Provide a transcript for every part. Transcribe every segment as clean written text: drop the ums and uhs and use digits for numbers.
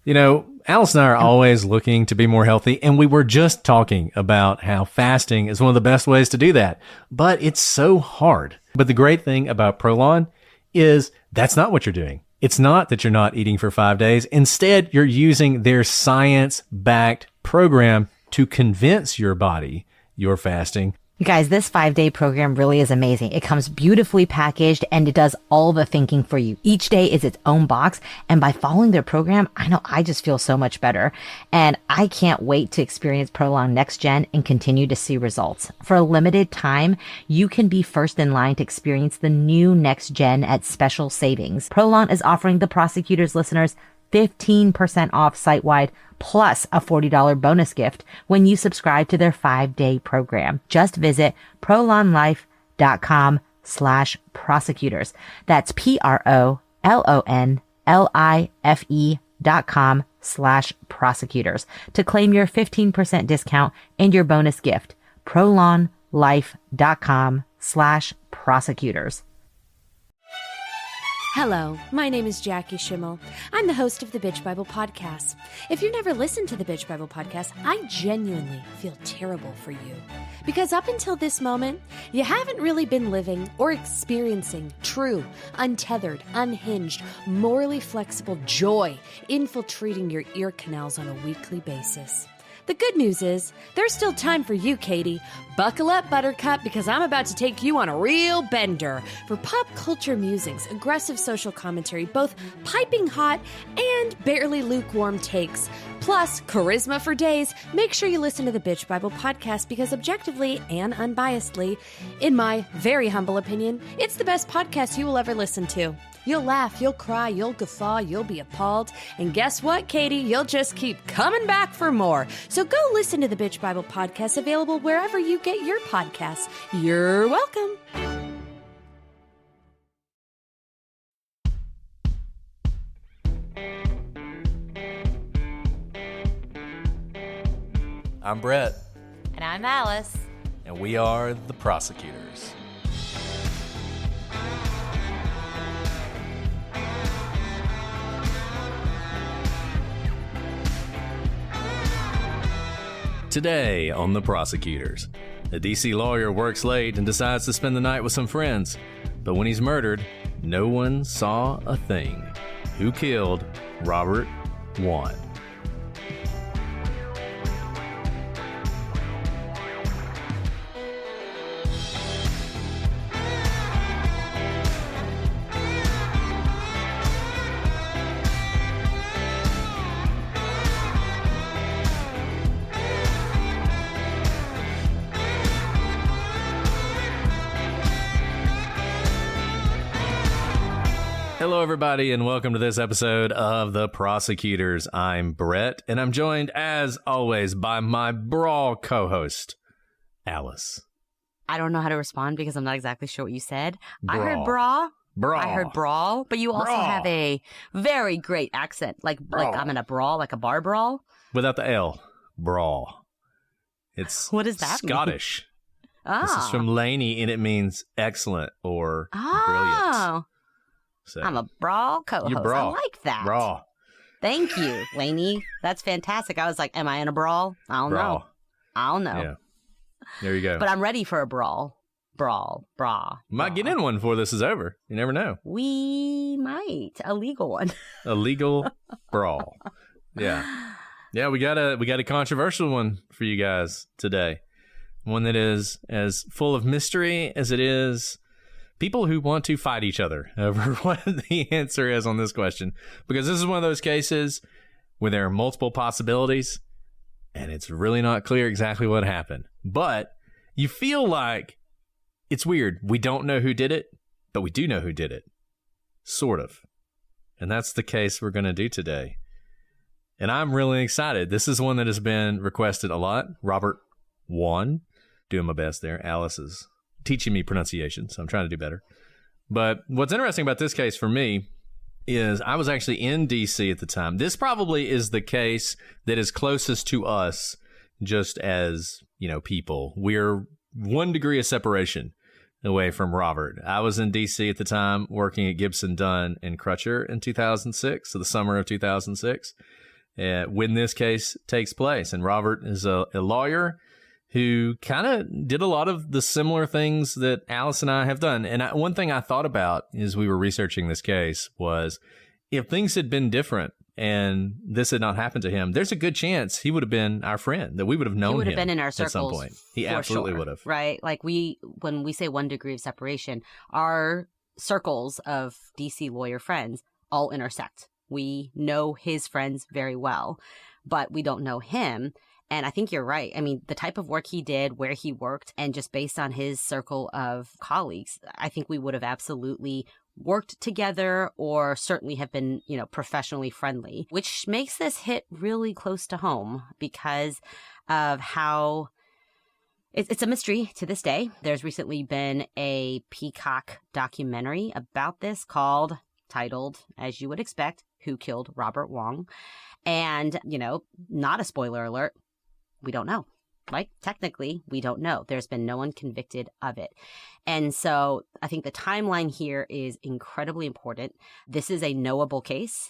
Alice and I are always looking to be more healthy, and we were just talking about how fasting is one of the best ways to do that, but it's so hard. But the great thing about Prolon is that's not what you're doing. It's not that you're not eating for 5 days. Instead, you're using their science-backed program to convince your body you're fasting. You guys, this 5-day program really is amazing. It comes beautifully packaged and it does all the thinking for you. Each day is its own box. And by following their program, I know I just feel so much better. And I can't wait to experience Prolon Next Gen and continue to see results. For a limited time, you can be first in line to experience the new Next Gen at special savings. Prolon is offering the Prosecutors listeners 15% off site-wide plus a $40 bonus gift when you subscribe to their 5-day program. Just visit prolonlife.com/prosecutors. That's PROLONLIFE.com/prosecutors to claim your 15% discount and your bonus gift. prolonlife.com/prosecutors. Hello, my name is Jackie Schimmel. I'm the host of the Bitch Bible Podcast. If you've never listened to the Bitch Bible Podcast, I genuinely feel terrible for you. Because up until this moment, you haven't really been living or experiencing true, untethered, unhinged, morally flexible joy infiltrating your ear canals on a weekly basis. The good news is, there's still time for you, Katie. Buckle up, Buttercup, because I'm about to take you on a real bender for pop culture musings, aggressive social commentary, both piping hot and barely lukewarm takes, plus charisma for days. Make sure you listen to the Bitch Bible Podcast because objectively and unbiasedly, in my very humble opinion, it's the best podcast you will ever listen to. You'll laugh, you'll cry, you'll guffaw, you'll be appalled. And guess what, Katie? You'll just keep coming back for more. So go listen to the Bitch Bible Podcast, available wherever you get your podcasts. You're welcome. I'm Brett. And I'm Alice. And we are the Prosecutors. Today on The Prosecutors, a DC lawyer works late and decides to spend the night with some friends. But when he's murdered, no one saw a thing. Who killed Robert Wone? Hello, everybody, and welcome to this episode of The Prosecutors. I'm Brett, and I'm joined, as always, by my brawl co-host, Alice. I don't know how to respond because I'm not exactly sure what you said. Brawl. I heard brawl. Brawl. I heard brawl, but you also Brawl. have a very great accent. Like I'm in a brawl, like a bar brawl. Without the L. Brawl. It's What does that mean? Scottish. Oh. This is from Laney, and it means excellent or brilliant. Oh. So, I'm a brawl co-host. you're brawl. I like that. Brawl. Thank you, Lainey. That's fantastic. I was like, am I in a brawl? I don't know. Brawl. I don't know. Yeah. There you go. But I'm ready for a brawl. Brawl. Might get in one before this is over. You never know. We might. A legal one. A legal brawl. Yeah. Yeah, we got a controversial one for you guys today. One that is as full of mystery as it is people who want to fight each other over what the answer is on this question. Because this is one of those cases where there are multiple possibilities and it's really not clear exactly what happened. But you feel like it's weird. We don't know who did it, but we do know who did it. Sort of. And that's the case we're going to do today. And I'm really excited. This is one that has been requested a lot. Robert Wone. Doing my best there. Alice is teaching me pronunciation, so I'm trying to do better. But what's interesting about this case for me is I was actually in D.C. at the time. This probably is the case that is closest to us just as, people. We're 1 degree of separation away from Robert. I was in D.C. at the time working at Gibson Dunn and Crutcher in 2006, so the summer of 2006. when this case takes place. And Robert is a lawyer who kind of did a lot of the similar things that Alice and I have done. And one thing I thought about as we were researching this case was, if things had been different and this had not happened to him, there's a good chance he would have been our friend, that we would have known him. He would have been in our circles at some point. He absolutely would have. Right? Like when we say 1 degree of separation, our circles of DC lawyer friends all intersect. We know his friends very well, but we don't know him. And I think you're right. I mean, the type of work he did, where he worked, and just based on his circle of colleagues, I think we would have absolutely worked together, or certainly have been, professionally friendly, which makes this hit really close to home because of how it's a mystery to this day. There's recently been a Peacock documentary about this titled, as you would expect, Who Killed Robert Wone? And, not a spoiler alert, we don't know. Like, technically, we don't know. There's been no one convicted of it. And so I think the timeline here is incredibly important. This is a knowable case,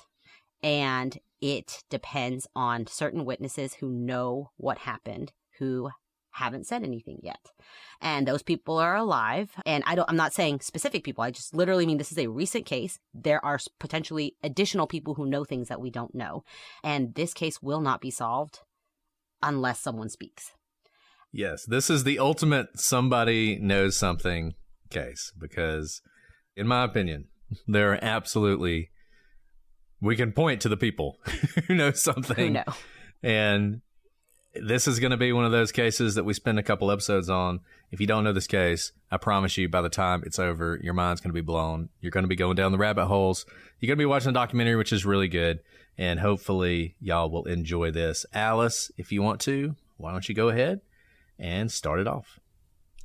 and it depends on certain witnesses who know what happened, who haven't said anything yet. And those people are alive. And I'm not saying specific people. I just literally mean this is a recent case. There are potentially additional people who know things that we don't know. And this case will not be solved unless someone speaks. Yes, this is the ultimate somebody knows something case, because in my opinion, there are absolutely, we can point to the people who know something. Who know. And this is going to be one of those cases that we spend a couple episodes on. If you don't know this case, I promise you, by the time it's over, your mind's going to be blown. You're going to be going down the rabbit holes. You're going to be watching a documentary, which is really good. And hopefully y'all will enjoy this. Alice, if you want to, why don't you go ahead and start it off?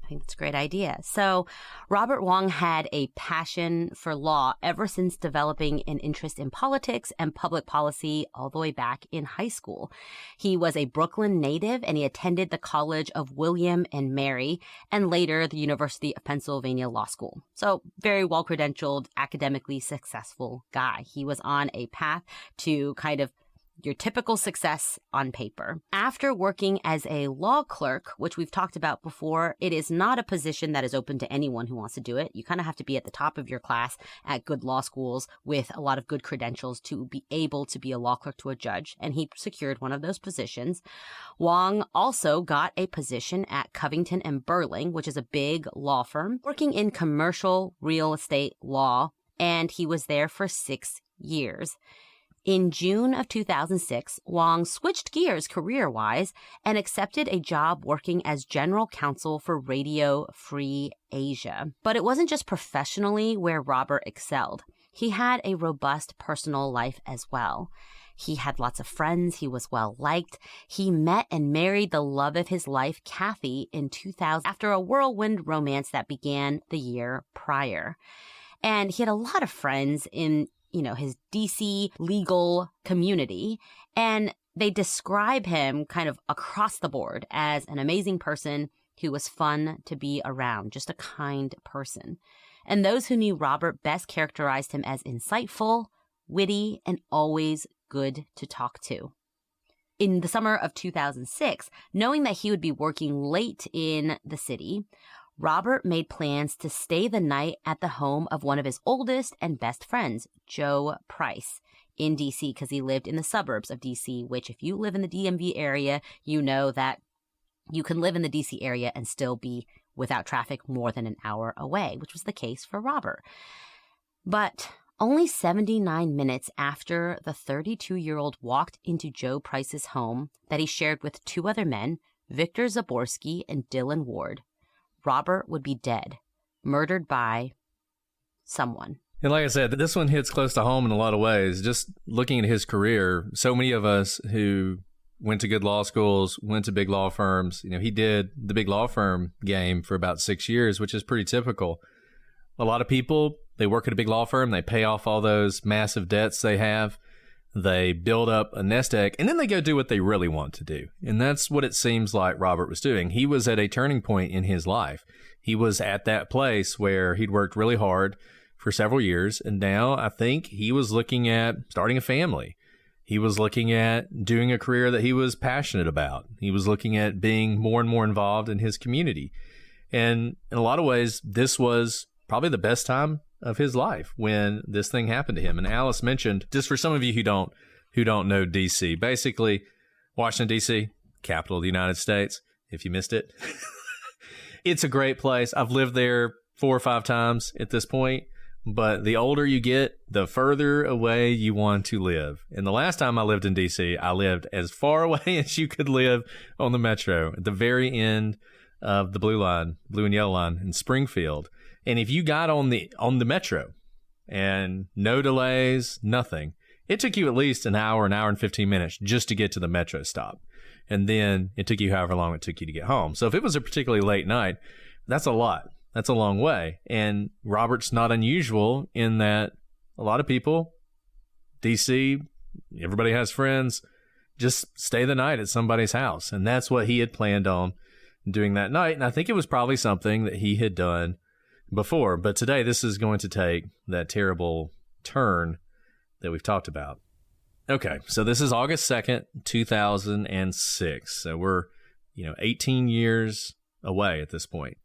I think it's a great idea. So Robert Wone had a passion for law ever since developing an interest in politics and public policy all the way back in high school. He was a Brooklyn native, and he attended the College of William and Mary, and later the University of Pennsylvania Law School. So very well-credentialed, academically successful guy. He was on a path to kind of your typical success on paper. After working as a law clerk, which we've talked about before, it is not a position that is open to anyone who wants to do it. You kind of have to be at the top of your class at good law schools with a lot of good credentials to be able to be a law clerk to a judge, and he secured one of those positions. Wong also got a position at Covington & Burling, which is a big law firm, working in commercial real estate law, and he was there for 6 years. In June of 2006, Wong switched gears career-wise and accepted a job working as general counsel for Radio Free Asia. But it wasn't just professionally where Robert excelled. He had a robust personal life as well. He had lots of friends. He was well-liked. He met and married the love of his life, Kathy, in 2000 after a whirlwind romance that began the year prior. And he had a lot of friends in his DC legal community, and they describe him kind of across the board as an amazing person who was fun to be around, just a kind person. And those who knew Robert best characterized him as insightful, witty, and always good to talk to. In the summer of 2006, knowing that he would be working late in the city, Robert made plans to stay the night at the home of one of his oldest and best friends, Joe Price, in D.C., because he lived in the suburbs of D.C., which if you live in the DMV area, you know that you can live in the D.C. area and still be without traffic more than an hour away, which was the case for Robert. But only 79 minutes after the 32-year-old walked into Joe Price's home that he shared with 2 other men, Victor Zaborski and Dylan Ward, Robert would be dead, murdered by someone. And like I said, this one hits close to home in a lot of ways. Just looking at his career, so many of us who went to good law schools, went to big law firms, he did the big law firm game for about 6 years, which is pretty typical. A lot of people, they work at a big law firm, they pay off all those massive debts they have, they build up a nest egg, and then they go do what they really want to do. And that's what it seems like Robert was doing. He was at a turning point in his life. He was at that place where he'd worked really hard for several years, and now I think he was looking at starting a family. He was looking at doing a career that he was passionate about. He was looking at being more and more involved in his community. And in a lot of ways, this was probably the best time of his life when this thing happened to him. And Alice mentioned, just for some of you who don't know D.C., basically Washington, D.C., capital of the United States, if you missed it. It's a great place. I've lived there 4 or 5 times at this point. But the older you get, the further away you want to live. And the last time I lived in D.C., I lived as far away as you could live on the metro, at the very end of the blue and yellow line in Springfield. And if you got on the metro and no delays, nothing, it took you at least an hour and 15 minutes just to get to the metro stop. And then it took you however long it took you to get home. So if it was a particularly late night, that's a lot. That's a long way. And Robert's not unusual in that a lot of people, DC, everybody has friends, just stay the night at somebody's house. And that's what he had planned on doing that night. And I think it was probably something that he had done before. But today, this is going to take that terrible turn that we've talked about. Okay, so this is August 2nd, 2006. So we're, 18 years away at this point.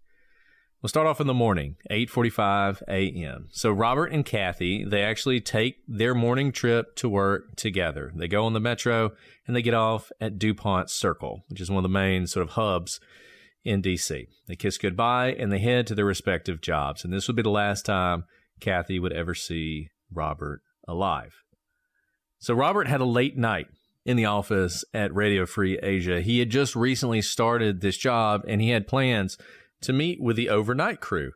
We'll start off in the morning, 8:45 a.m. So Robert and Kathy, they actually take their morning trip to work together. They go on the metro and they get off at DuPont Circle, which is one of the main sort of hubs in D.C. They kiss goodbye and they head to their respective jobs. And this would be the last time Kathy would ever see Robert alive. So Robert had a late night in the office at Radio Free Asia. He had just recently started this job and he had plans to meet with the overnight crew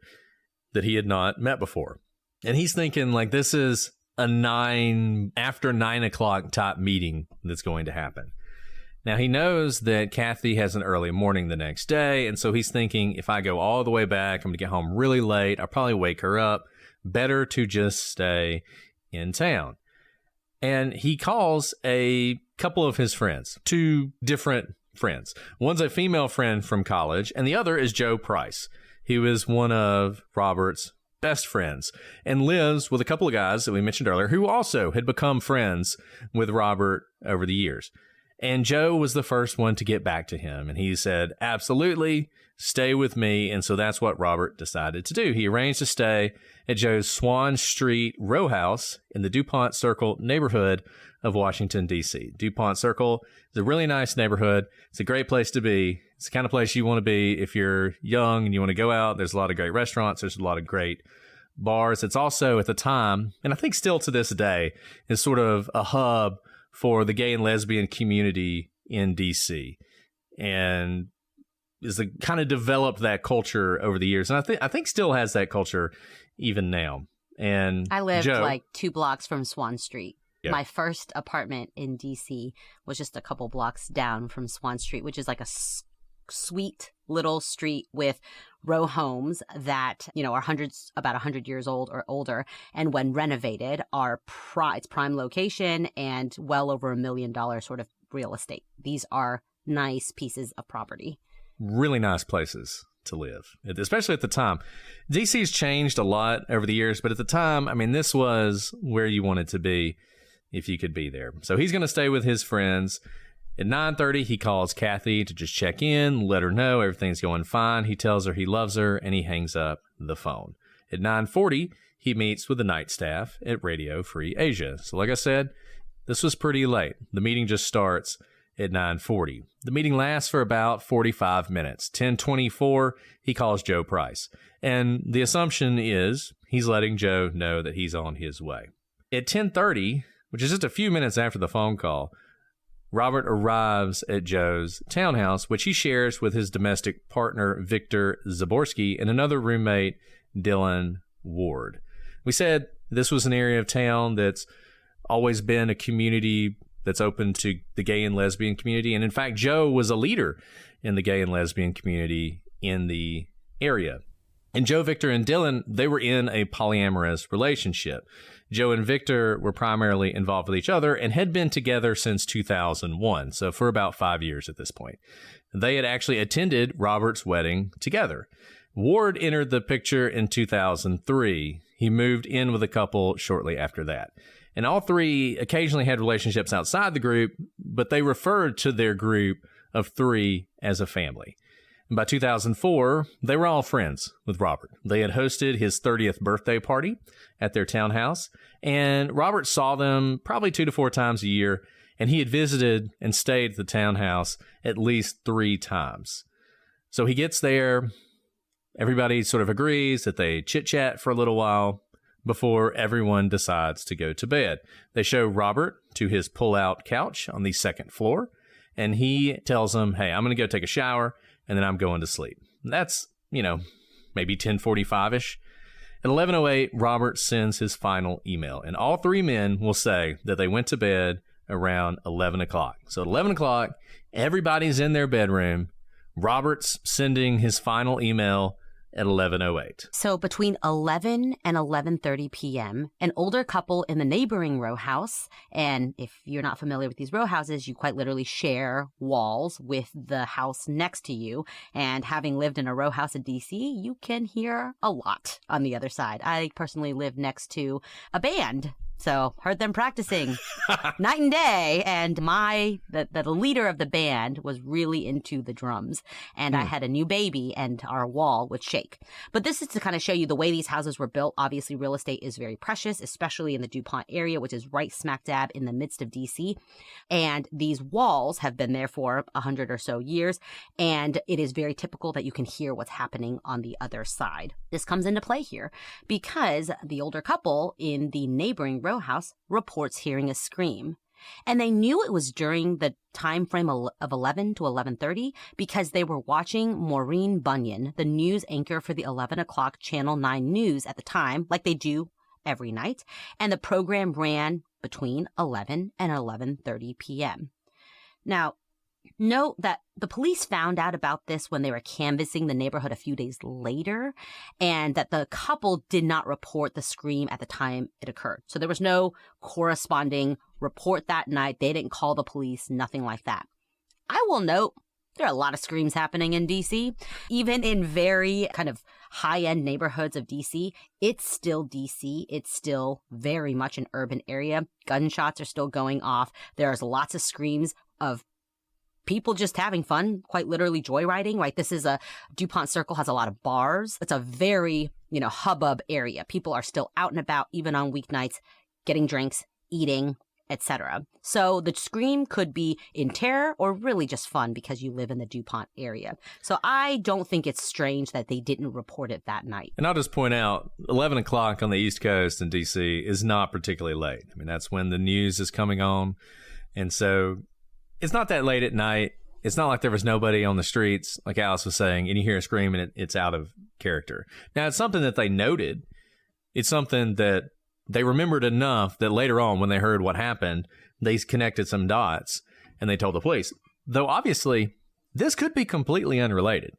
that he had not met before. And he's thinking like this is a after 9 o'clock type meeting that's going to happen. Now he knows that Kathy has an early morning the next day. And so he's thinking if I go all the way back, I'm going to get home really late. I'll probably wake her up. Better to just stay in town. And he calls a couple of his friends, 2 different friends. One's a female friend from college, and the other is Joe Price. He was one of Robert's best friends and lives with a couple of guys that we mentioned earlier who also had become friends with Robert over the years. And Joe was the first one to get back to him, and he said, absolutely, stay with me. And so that's what Robert decided to do. He arranged to stay at Joe's Swan Street row house in the DuPont Circle neighborhood of Washington, D.C. DuPont Circle is a really nice neighborhood. It's a great place to be. It's the kind of place you want to be if you're young and you want to go out. There's a lot of great restaurants. There's a lot of great bars. It's also at the time, and I think still to this day, is sort of a hub for the gay and lesbian community in D.C. and is the kind of developed that culture over the years. And I think still has that culture even now. And I lived Joe, like 2 blocks from Swan Street. Yeah. My first apartment in D.C. was just a couple blocks down from Swan Street, which is like a sweet little street with row homes that, are about 100 years old or older. And when renovated, are it's prime location and well over $1 million sort of real estate. These are nice pieces of property. Really nice places to live, especially at the time. DC's changed a lot over the years, but at the time, this was where you wanted to be if you could be there. So he's going to stay with his friends. At 9:30, he calls Kathy to just check in, let her know everything's going fine. He tells her he loves her, and he hangs up the phone. At 9:40, he meets with the night staff at Radio Free Asia. So like I said, this was pretty late. The meeting just starts at 9:40. The meeting lasts for about 45 minutes. 10:24, he calls Joe Price. And the assumption is he's letting Joe know that he's on his way. At 10:30, which is just a few minutes after the phone call, Robert arrives at Joe's townhouse, which he shares with his domestic partner, Victor Zaborski, and another roommate, Dylan Ward. We said this was an area of town that's always been a community that's open to the gay and lesbian community. And in fact, Joe was a leader in the gay and lesbian community in the area. And Joe, Victor, and Dylan, they were in a polyamorous relationship. Joe and Victor were primarily involved with each other and had been together since 2001, so for about 5 years at this point. They had actually attended Robert's wedding together. Ward entered the picture in 2003. He moved in with the couple shortly after that. And all three occasionally had relationships outside the group, but they referred to their group of three as a family. And by 2004, they were all friends with Robert. They had hosted his 30th birthday party at their townhouse, and Robert saw them probably 2 to 4 times a year, and he had visited and stayed at the townhouse at least 3 times. So he gets there, everybody sort of agrees that they chit-chat for a little while before everyone decides to go to bed. They show Robert to his pull-out couch on the 2nd floor, and he tells them, hey, I'm going to go take a shower, and then I'm going to sleep. That's, maybe 10:45-ish. At 11:08, Robert sends his final email, and all three men will say that they went to bed around 11 o'clock. So at 11 o'clock, everybody's in their bedroom. Robert's sending his final email at 11:08. So between 11 and 11:30 p.m., an older couple in the neighboring row house, and if you're not familiar with these row houses, you quite literally share walls with the house next to you. And having lived in a row house in D.C., you can hear a lot on the other side. I personally live next to a band, so heard them practicing night and day. And the leader of the band was really into the drums. And I had a new baby and our wall would shake. But this is to kind of show you the way these houses were built. Obviously, real estate is very precious, especially in the DuPont area, which is right smack dab in the midst of DC. And these walls have been there for 100 or so years. And it is very typical that you can hear what's happening on the other side. This comes into play here because the older couple in the neighboring row house reports hearing a scream. And they knew it was during the time frame of 11 to 11:30 because they were watching Maureen Bunyan, the news anchor for the 11 o'clock Channel 9 news at the time, like they do every night. And the program ran between 11 and 11:30 p.m. Now, note that the police found out about this when they were canvassing the neighborhood a few days later, and that the couple did not report the scream at the time it occurred. So there was no corresponding report that night. They didn't call the police, nothing like that. I will note there are a lot of screams happening in DC. Even in very kind of high-end neighborhoods of DC, it's still DC. It's still very much an urban area. Gunshots are still going off. There's lots of screams of people just having fun, quite literally joyriding, right? This is DuPont Circle has a lot of bars. It's a very, hubbub area. People are still out and about, even on weeknights, getting drinks, eating, etc. So the scream could be in terror or really just fun because you live in the DuPont area. So I don't think it's strange that they didn't report it that night. And I'll just point out, 11 o'clock on the East Coast in D.C. is not particularly late. I mean, that's when the news is coming on. And so it's not that late at night. It's not like there was nobody on the streets, like Alice was saying, and you hear a scream and it's out of character. Now, it's something that they noted. It's something that they remembered enough that later on, when they heard what happened, they connected some dots and they told the police. Though, obviously, this could be completely unrelated.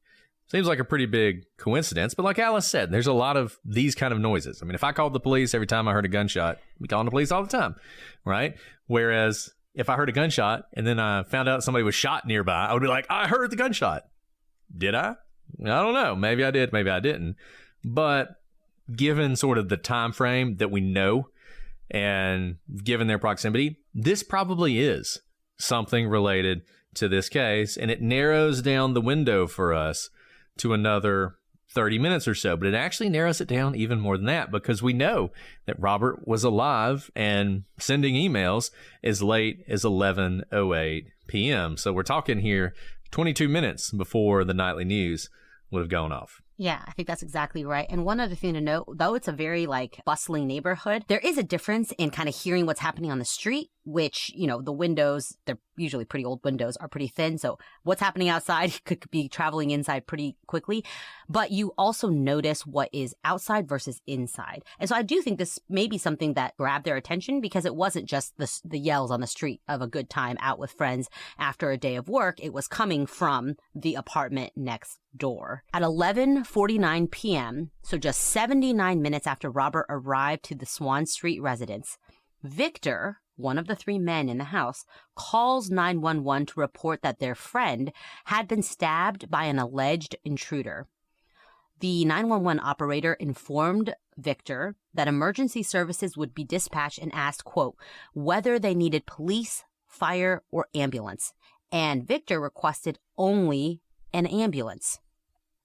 Seems like a pretty big coincidence, but like Alice said, there's a lot of these kind of noises. I mean, if I called the police every time I heard a gunshot, I'd be calling the police all the time, right? Whereas if I heard a gunshot and then I found out somebody was shot nearby, I would be like, I heard the gunshot. Did I? I don't know. Maybe I did. Maybe I didn't. But given sort of the time frame that we know and given their proximity, this probably is something related to this case. And it narrows down the window for us to another 30 minutes or so, but it actually narrows it down even more than that because we know that Robert was alive and sending emails as late as 11:08 p.m. So we're talking here 22 minutes before the nightly news would have gone off. Yeah, I think that's exactly right. And one other thing to note, though it's a very bustling neighborhood, there is a difference in kind of hearing what's happening on the street, which, the windows, they're usually pretty old windows, are pretty thin. So what's happening outside could be traveling inside pretty quickly. But you also notice what is outside versus inside. And so I do think this may be something that grabbed their attention because it wasn't just the yells on the street of a good time out with friends after a day of work. It was coming from the apartment next door. At 11:49 p.m., so just 79 minutes after Robert arrived to the Swan Street residence, Victor, one of the 3 men in the house, calls 911 to report that their friend had been stabbed by an alleged intruder. The 911 operator informed Victor that emergency services would be dispatched and asked, quote, whether they needed police, fire, or ambulance. And Victor requested only an ambulance.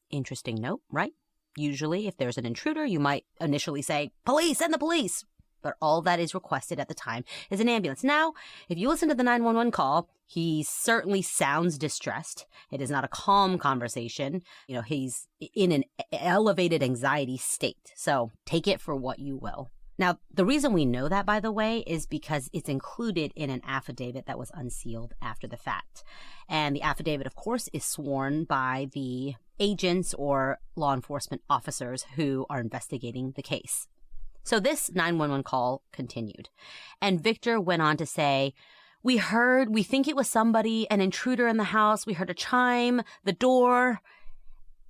Interesting note, right? Usually, if there's an intruder, you might initially say, police, send the police. But all that is requested at the time is an ambulance. Now, if you listen to the 911 call, he certainly sounds distressed. It is not a calm conversation. You know, he's in an elevated anxiety state. So take it for what you will. Now, the reason we know that, by the way, is because it's included in an affidavit that was unsealed after the fact. And the affidavit, of course, is sworn by the agents or law enforcement officers who are investigating the case. So this 911 call continued. And Victor went on to say, we think it was somebody, an intruder in the house. We heard a chime, the door.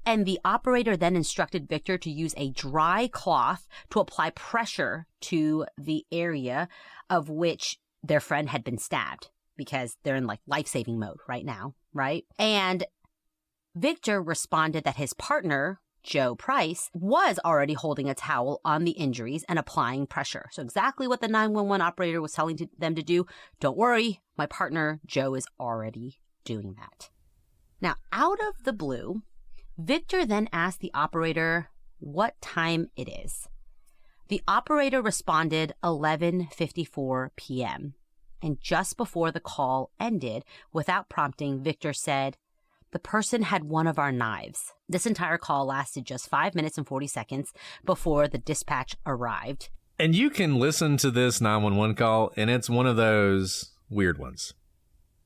And the operator then instructed Victor to use a dry cloth to apply pressure to the area of which their friend had been stabbed, because they're in like life-saving mode right now, right? And Victor responded that his partner, Joe Price, was already holding a towel on the injuries and applying pressure. So exactly what the 911 operator was telling them to do. Don't worry, my partner, Joe, is already doing that. Now, out of the blue, Victor then asked the operator what time it is. The operator responded 11:54 p.m. And just before the call ended, without prompting, Victor said, the person had one of our knives. This entire call lasted just 5 minutes and 40 seconds before the dispatch arrived. And you can listen to this 911 call, and it's one of those weird ones.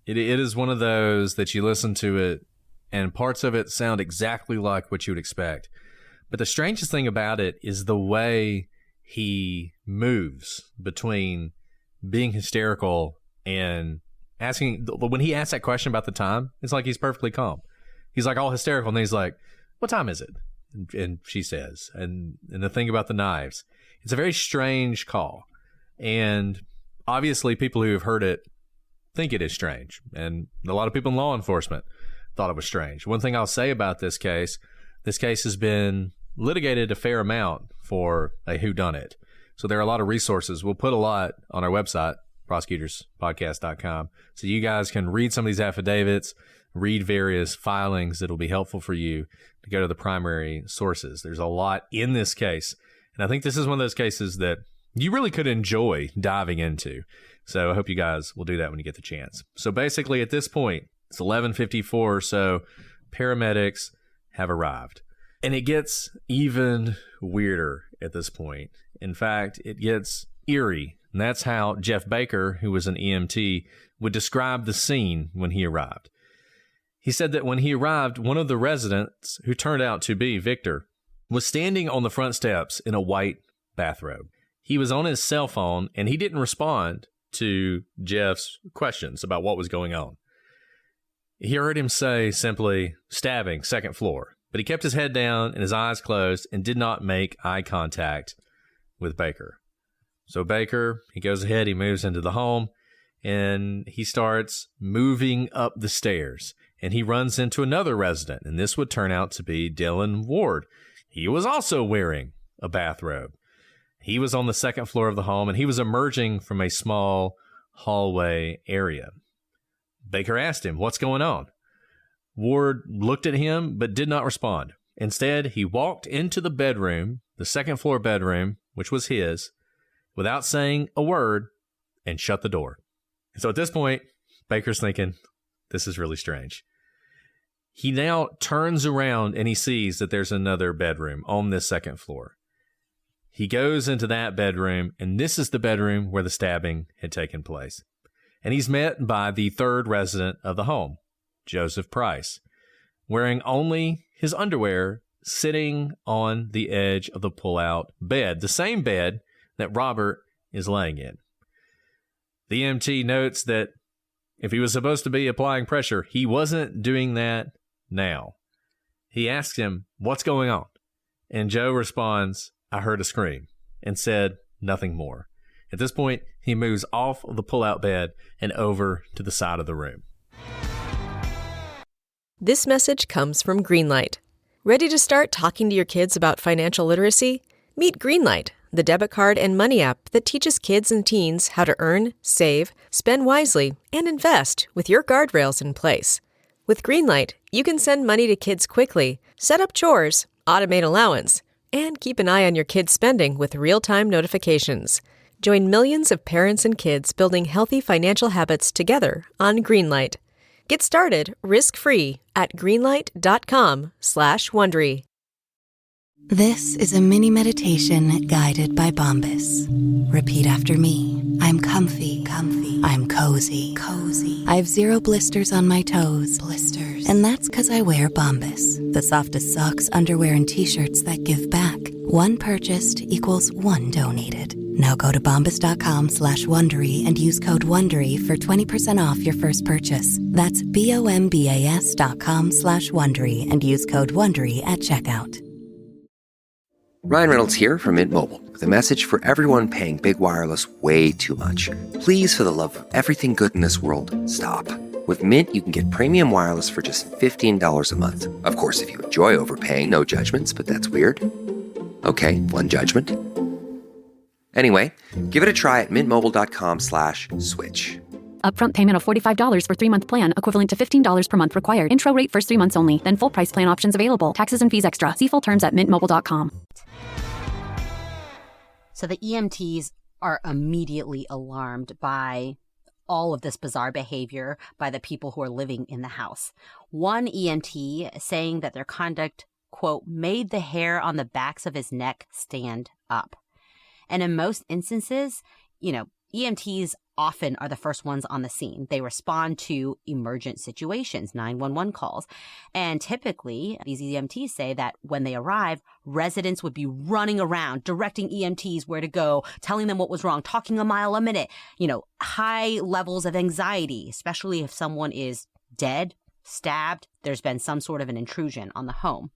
It is one of those that you listen to it, and parts of it sound exactly like what you would expect. But the strangest thing about it is the way he moves between being hysterical and asking. When he asks that question about the time, it's like he's perfectly calm. He's like all hysterical, and then he's like, what time is it? And she says, and the thing about the knives. It's a very strange call. And obviously people who have heard it think it is strange. And a lot of people in law enforcement thought it was strange. One thing I'll say about this case has been litigated a fair amount for a whodunit. So there are a lot of resources. We'll put a lot on our website, prosecutorspodcast.com, so you guys can read some of these affidavits, read various filings that'll be helpful for you to go to the primary sources. There's a lot in this case, and I think this is one of those cases that you really could enjoy diving into. So I hope you guys will do that when you get the chance. So basically at this point, it's 11:54 or so, paramedics have arrived. And it gets even weirder at this point. In fact, it gets eerie. And that's how Jeff Baker, who was an EMT, would describe the scene when he arrived. He said that when he arrived, one of the residents, who turned out to be Victor, was standing on the front steps in a white bathrobe. He was on his cell phone, and he didn't respond to Jeff's questions about what was going on. He heard him say simply, stabbing, second floor. But he kept his head down and his eyes closed and did not make eye contact with Baker. So Baker, he goes ahead, he moves into the home, and he starts moving up the stairs. And he runs into another resident, and this would turn out to be Dylan Ward. He was also wearing a bathrobe. He was on the second floor of the home, and he was emerging from a small hallway area. Baker asked him, what's going on? Ward looked at him, but did not respond. Instead, he walked into the bedroom, the second floor bedroom, which was his, without saying a word, and shut the door. And so at this point, Baker's thinking, this is really strange. He now turns around and he sees that there's another bedroom on this second floor. He goes into that bedroom, and this is the bedroom where the stabbing had taken place. And he's met by the third resident of the home, Joseph Price, wearing only his underwear, sitting on the edge of the pull-out bed, the same bed that Robert is laying in. The EMT notes that if he was supposed to be applying pressure, he wasn't doing that now. He asks him, what's going on? And Joe responds, I heard a scream, and said nothing more. At this point, he moves off of the pull-out bed and over to the side of the room. This message comes from Greenlight. Ready to start talking to your kids about financial literacy? Meet Greenlight, the debit card and money app that teaches kids and teens how to earn, save, spend wisely, and invest with your guardrails in place. With Greenlight, you can send money to kids quickly, set up chores, automate allowance, and keep an eye on your kids' spending with real-time notifications. Join millions of parents and kids building healthy financial habits together on Greenlight. Get started risk-free at greenlight.com/Wondery. This is a mini meditation guided by Bombas. Repeat after me. I'm comfy, comfy. I'm cozy, cozy. I have 0 blisters on my toes, blisters. And that's because I wear Bombas, the softest socks, underwear, and t-shirts that give back. One purchased equals one donated. Now go to bombas.com/Wondery and use code WONDERY for 20% off your first purchase. That's BOMBAS.com/Wondery and use code WONDERY at checkout. Ryan Reynolds here from Mint Mobile with a message for everyone paying big wireless way too much. Please, for the love of everything good in this world, stop. With Mint, you can get premium wireless for just $15 a month. Of course, if you enjoy overpaying, no judgments, but that's weird. Okay, one judgment. Anyway, give it a try at mintmobile.com/switch. Upfront payment of $45 for 3-month plan, equivalent to $15 per month required. Intro rate first 3 months only, then full price plan options available. Taxes and fees extra. See full terms at mintmobile.com. So the EMTs are immediately alarmed by all of this bizarre behavior by the people who are living in the house. One EMT saying that their conduct, quote, made the hair on the backs of his neck stand up. And in most instances, EMTs often are the first ones on the scene. They respond to emergent situations, 911 calls. And typically, these EMTs say that when they arrive, residents would be running around, directing EMTs where to go, telling them what was wrong, talking a mile a minute, high levels of anxiety, especially if someone is dead, stabbed, there's been some sort of an intrusion on the home.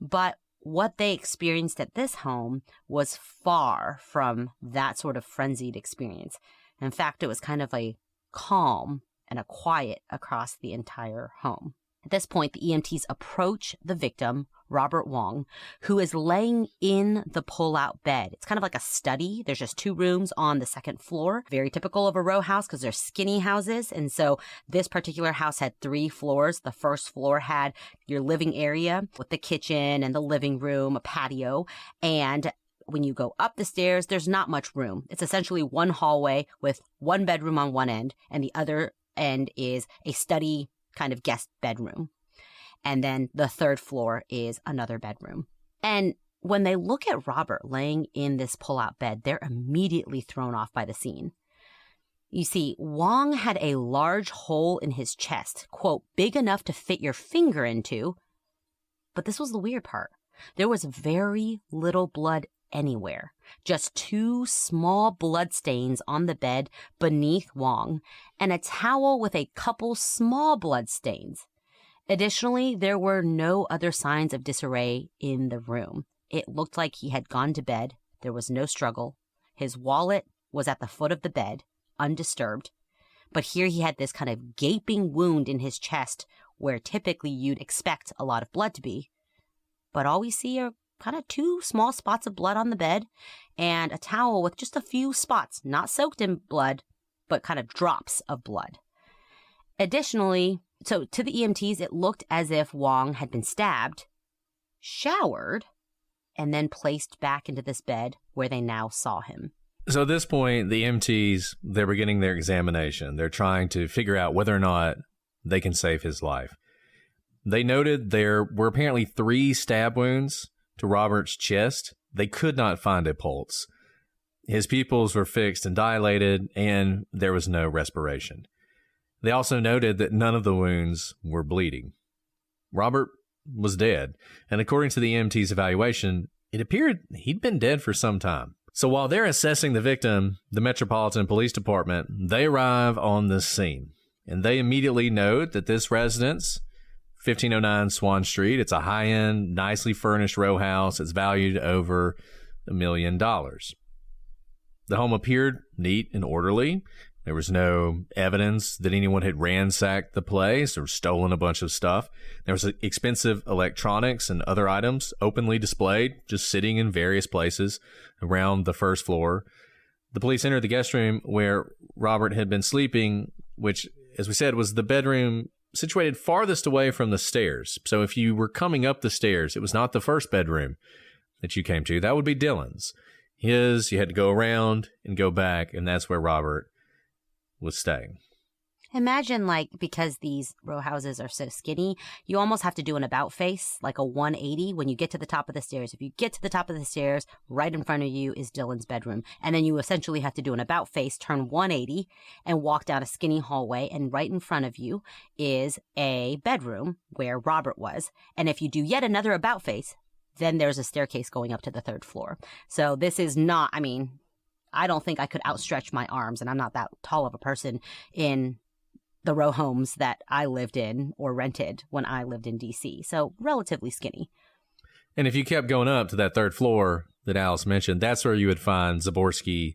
But what they experienced at this home was far from that sort of frenzied experience. In fact, it was kind of a calm and a quiet across the entire home. At this point, the EMTs approach the victim, Robert Wone, who is laying in the pull-out bed. It's kind of like a study. There's just 2 rooms on the second floor. Very typical of a row house because they're skinny houses. And so this particular house had 3 floors. The first floor had your living area with the kitchen and the living room, a patio, and when you go up the stairs, there's not much room. It's essentially one hallway with one bedroom on one end, and the other end is a study kind of guest bedroom. And then the third floor is another bedroom. And when they look at Robert laying in this pull-out bed, they're immediately thrown off by the scene. You see, Wong had a large hole in his chest, quote, big enough to fit your finger into. But this was the weird part. There was very little blood anywhere. Just 2 small blood stains on the bed beneath Wong and a towel with a couple small blood stains. Additionally, there were no other signs of disarray in the room. It looked like he had gone to bed. There was no struggle. His wallet was at the foot of the bed, undisturbed. But here he had this kind of gaping wound in his chest where typically you'd expect a lot of blood to be. But all we see are kind of 2 small spots of blood on the bed and a towel with just a few spots, not soaked in blood, but kind of drops of blood. Additionally, so to the EMTs, it looked as if Wong had been stabbed, showered, and then placed back into this bed where they now saw him. So at this point, the EMTs, they're beginning their examination. They're trying to figure out whether or not they can save his life. They noted there were apparently 3 stab wounds to Robert's chest. They could not find a pulse. His pupils were fixed and dilated, and there was no respiration. They also noted that none of the wounds were bleeding. Robert was dead, and according to the EMT's evaluation, it appeared he'd been dead for some time. So while they're assessing the victim, the Metropolitan Police Department, they arrive on the scene, and they immediately note that this residence, 1509 Swan Street, it's a high-end, nicely furnished row house. It's valued over $1 million. The home appeared neat and orderly. There was no evidence that anyone had ransacked the place or stolen a bunch of stuff. There was expensive electronics and other items openly displayed, just sitting in various places around the first floor. The police entered the guest room where Robert had been sleeping, which, as we said, was the bedroom situated farthest away from the stairs. So if you were coming up the stairs, it was not the first bedroom that you came to. That would be Dylan's. His, you had to go around and go back, and that's where Robert was staying. Imagine, like, because these row houses are so skinny, you almost have to do an about face, like a 180 when you get to the top of the stairs. If you get to the top of the stairs, right in front of you is Dylan's bedroom. And then you essentially have to do an about face, turn 180, and walk down a skinny hallway. And right in front of you is a bedroom where Robert was. And if you do yet another about face, then there's a staircase going up to the third floor. So this is not, I mean, I don't think I could outstretch my arms, and I'm not that tall of a person in the row homes that I lived in or rented when I lived in DC. So relatively skinny. And if you kept going up to that third floor that Alice mentioned, that's where you would find Zaborski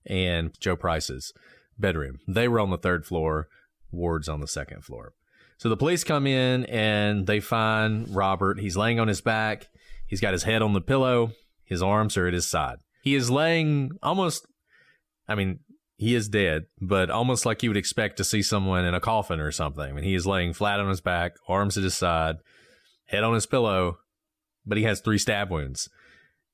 and Joe Price's bedroom. They were on the third floor, Ward's on the second floor. So the police come in and they find Robert. He's laying on his back. He's got his head on the pillow. His arms are at his side. He is laying almost, I mean, he is dead, but almost like you would expect to see someone in a coffin or something. I mean, he is laying flat on his back, arms at his side, head on his pillow, but he has 3 stab wounds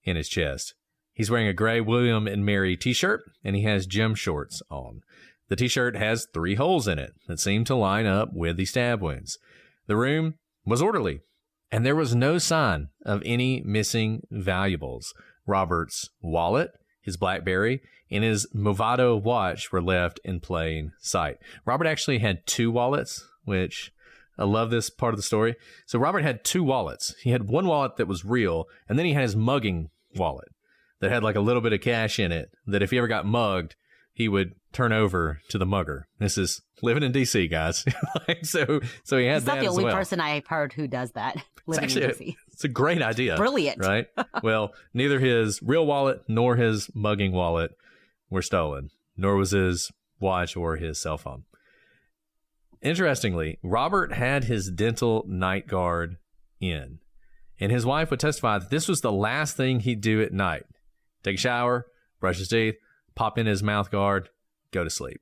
in his chest. He's wearing a gray William and Mary t-shirt, and he has gym shorts on. The t-shirt has 3 holes in it that seem to line up with the stab wounds. The room was orderly, and there was no sign of any missing valuables. Robert's wallet, his BlackBerry, and his Movado watch were left in plain sight. Robert actually had 2 wallets, which I love this part of the story. So Robert had 2 wallets. He had one wallet that was real, and then he had his mugging wallet that had like a little bit of cash in it that if he ever got mugged, he would turn over to the mugger. This is living in DC, guys. so he had that as well. He's not the only person I've heard who does that. Living in DC. It's a great idea. Brilliant. Right? Well, neither his real wallet nor his mugging wallet were stolen, nor was his watch or his cell phone. Interestingly, Robert had his dental night guard in, and his wife would testify that this was the last thing he'd do at night. Take a shower, brush his teeth, pop in his mouth guard, go to sleep.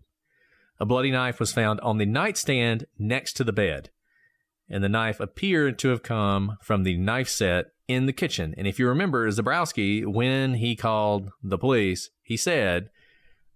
A bloody knife was found on the nightstand next to the bed, and the knife appeared to have come from the knife set in the kitchen. And if you remember, Zabrowski, when he called the police, he said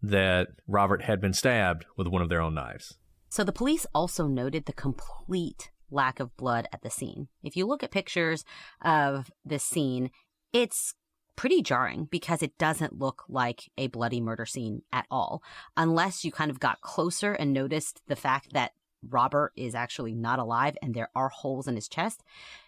that Robert had been stabbed with one of their own knives. So the police also noted the complete lack of blood at the scene. If you look at pictures of this scene, it's pretty jarring because it doesn't look like a bloody murder scene at all, unless you kind of got closer and noticed the fact that Robert is actually not alive and there are holes in his chest.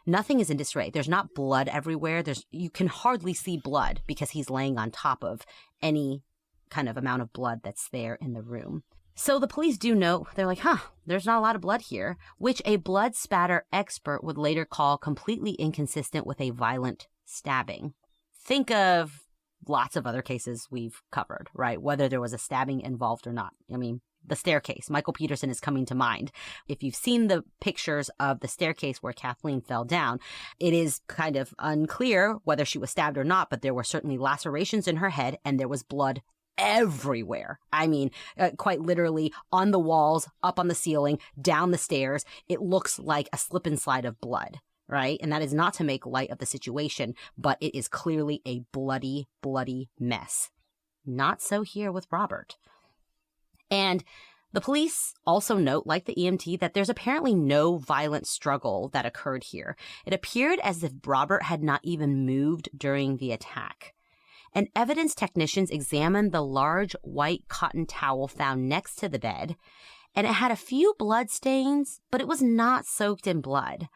Nothing is in disarray. There's not blood everywhere. You can hardly see blood because he's laying on top of any kind of amount of blood that's there in the room. So the police do note, they're like, there's not a lot of blood here, which a blood spatter expert would later call completely inconsistent with a violent stabbing. Think of lots of other cases we've covered, right? Whether there was a stabbing involved or not. I mean, the staircase, Michael Peterson is coming to mind. If you've seen the pictures of the staircase where Kathleen fell down, it is kind of unclear whether she was stabbed or not, but there were certainly lacerations in her head and there was blood everywhere. I mean, quite literally on the walls, up on the ceiling, down the stairs. It looks like a slip and slide of blood, right? And that is not to make light of the situation, but it is clearly a bloody, bloody mess. Not so here with Robert. And the police also note, like the EMT, that there's apparently no violent struggle that occurred here. It appeared as if Robert had not even moved during the attack. And evidence technicians examined the large white cotton towel found next to the bed, and it had a few blood stains, but it was not soaked in blood.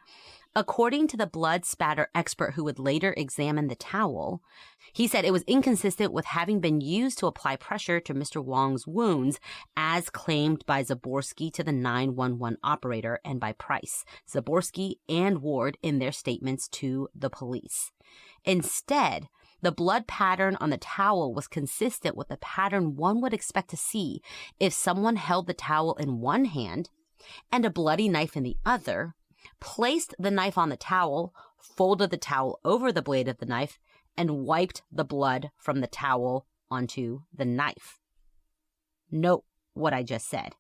According to the blood spatter expert who would later examine the towel, he said it was inconsistent with having been used to apply pressure to Mr. Wong's wounds, as claimed by Zaborski to the 911 operator and by Price, Zaborski, and Ward in their statements to the police. Instead, The blood pattern on the towel was consistent with the pattern one would expect to see if someone held the towel in one hand and a bloody knife in the other, placed the knife on the towel, folded the towel over the blade of the knife, and wiped the blood from the towel onto the knife. Note what I just said.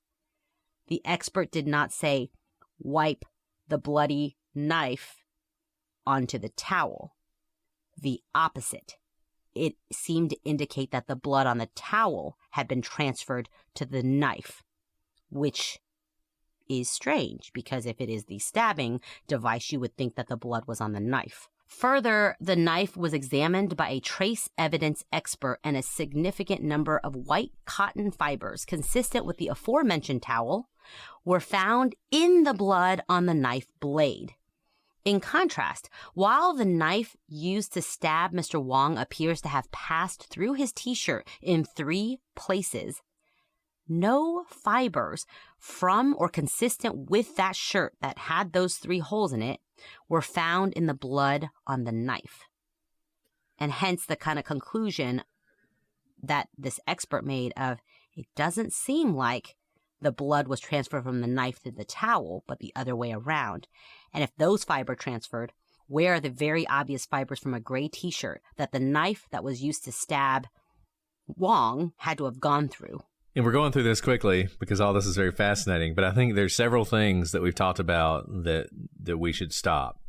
The expert did not say wipe the bloody knife onto the towel. The opposite. It seemed to indicate that the blood on the towel had been transferred to the knife, which is strange because if it is the stabbing device, you would think that the blood was on the knife. Further, the knife was examined by a trace evidence expert, and a significant number of white cotton fibers consistent with the aforementioned towel were found in the blood on the knife blade. In contrast, while the knife used to stab Mr. Wong appears to have passed through his t-shirt in 3 places, no fibers from or consistent with that shirt that had those 3 holes in it were found in the blood on the knife. And hence the kind of conclusion that this expert made of, it doesn't seem like the blood was transferred from the knife to the towel, but the other way around. And if those fibers transferred, where are the very obvious fibers from a gray t-shirt that the knife that was used to stab Wong had to have gone through? And we're going through this quickly because all this is very fascinating, but I think there's several things that we've talked about that we should stop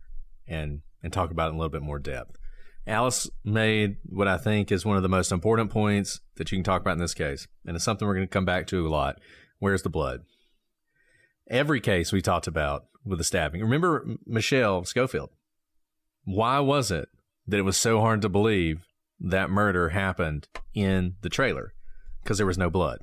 and talk about in a little bit more depth. Alice made what I think is one of the most important points that you can talk about in this case, and it's something we're going to come back to a lot. Where's the blood? Every case we talked about with the stabbing. Remember Michelle Schofield? Why was it that it was so hard to believe that murder happened in the trailer? Because there was no blood.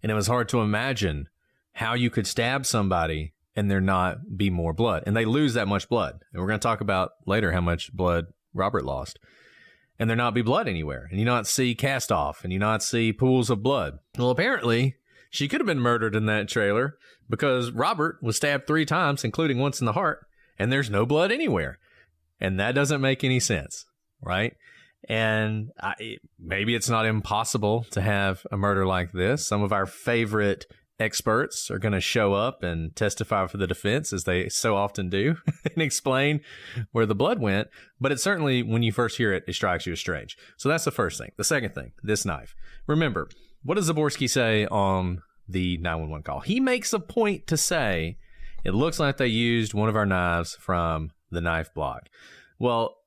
And it was hard to imagine how you could stab somebody and there not be more blood. And they lose that much blood. And we're going to talk about later how much blood Robert lost. And there not be blood anywhere. And you not see cast off. And you not see pools of blood. Well, apparently, she could have been murdered in that trailer because Robert was stabbed 3 times, including once in the heart. And there's no blood anywhere. And that doesn't make any sense, right? And maybe it's not impossible to have a murder like this. Some of our favorite experts are going to show up and testify for the defense, as they so often do, and explain where the blood went. But it certainly, when you first hear it, it strikes you as strange. So that's the first thing. The second thing, this knife. Remember, what does Zaborski say on the 911 call? He makes a point to say, it looks like they used one of our knives from the knife block. Well,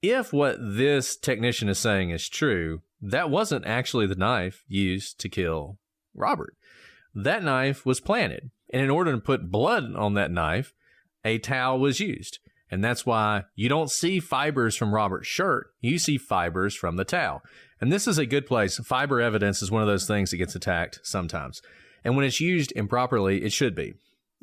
if what this technician is saying is true, that wasn't actually the knife used to kill Robert. That knife was planted. And in order to put blood on that knife, a towel was used. And that's why you don't see fibers from Robert's shirt. You see fibers from the towel. And this is a good place. Fiber evidence is one of those things that gets attacked sometimes. And when it's used improperly, it should be.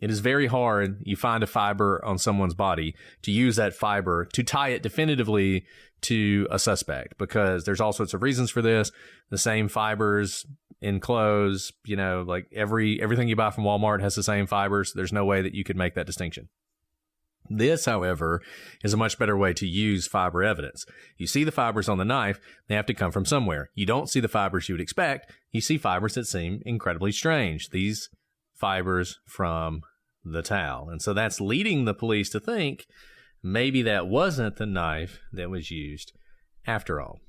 It is very hard, you find a fiber on someone's body, to use that fiber to tie it definitively to a suspect, because there's all sorts of reasons for this. The same fibers in clothes, you know, like everything you buy from Walmart has the same fibers. There's no way that you could make that distinction. This, however, is a much better way to use fiber evidence. You see the fibers on the knife, they have to come from somewhere. You don't see the fibers you would expect. You see fibers that seem incredibly strange. These fibers from the towel. And so that's leading the police to think maybe that wasn't the knife that was used after all.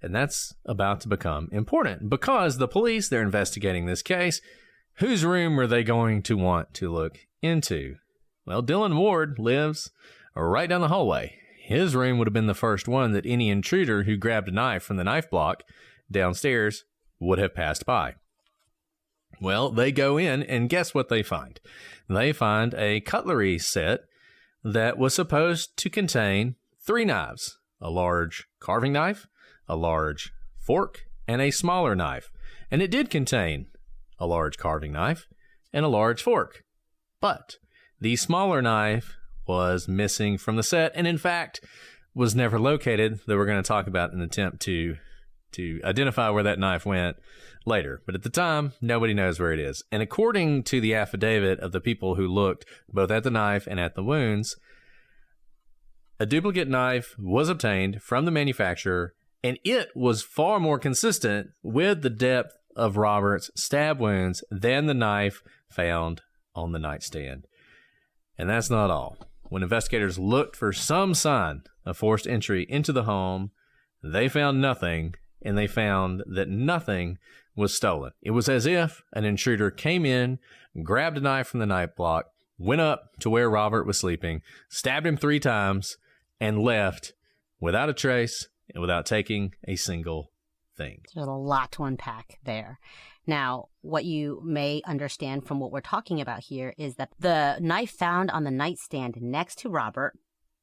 And that's about to become important because the police, they're investigating this case. Whose room are they going to want to look into? Well, Dylan Ward lives right down the hallway. His room would have been the first one that any intruder who grabbed a knife from the knife block downstairs would have passed by. Well, they go in, and guess what they find? They find a cutlery set that was supposed to contain 3 knives, a large carving knife, a large fork, and a smaller knife. And it did contain a large carving knife and a large fork. But the smaller knife was missing from the set, and in fact, was never located, though we're going to talk about an attempt to identify where that knife went later. But at the time, nobody knows where it is. And according to the affidavit of the people who looked both at the knife and at the wounds, a duplicate knife was obtained from the manufacturer, and it was far more consistent with the depth of Robert's stab wounds than the knife found on the nightstand. And that's not all. When investigators looked for some sign of forced entry into the home, they found nothing, and they found that nothing was stolen. It was as if an intruder came in, grabbed a knife from the knife block, went up to where Robert was sleeping, stabbed him 3 times, and left without a trace and without taking a single thing. There's a lot to unpack there. Now, what you may understand from what we're talking about here is that the knife found on the nightstand next to Robert,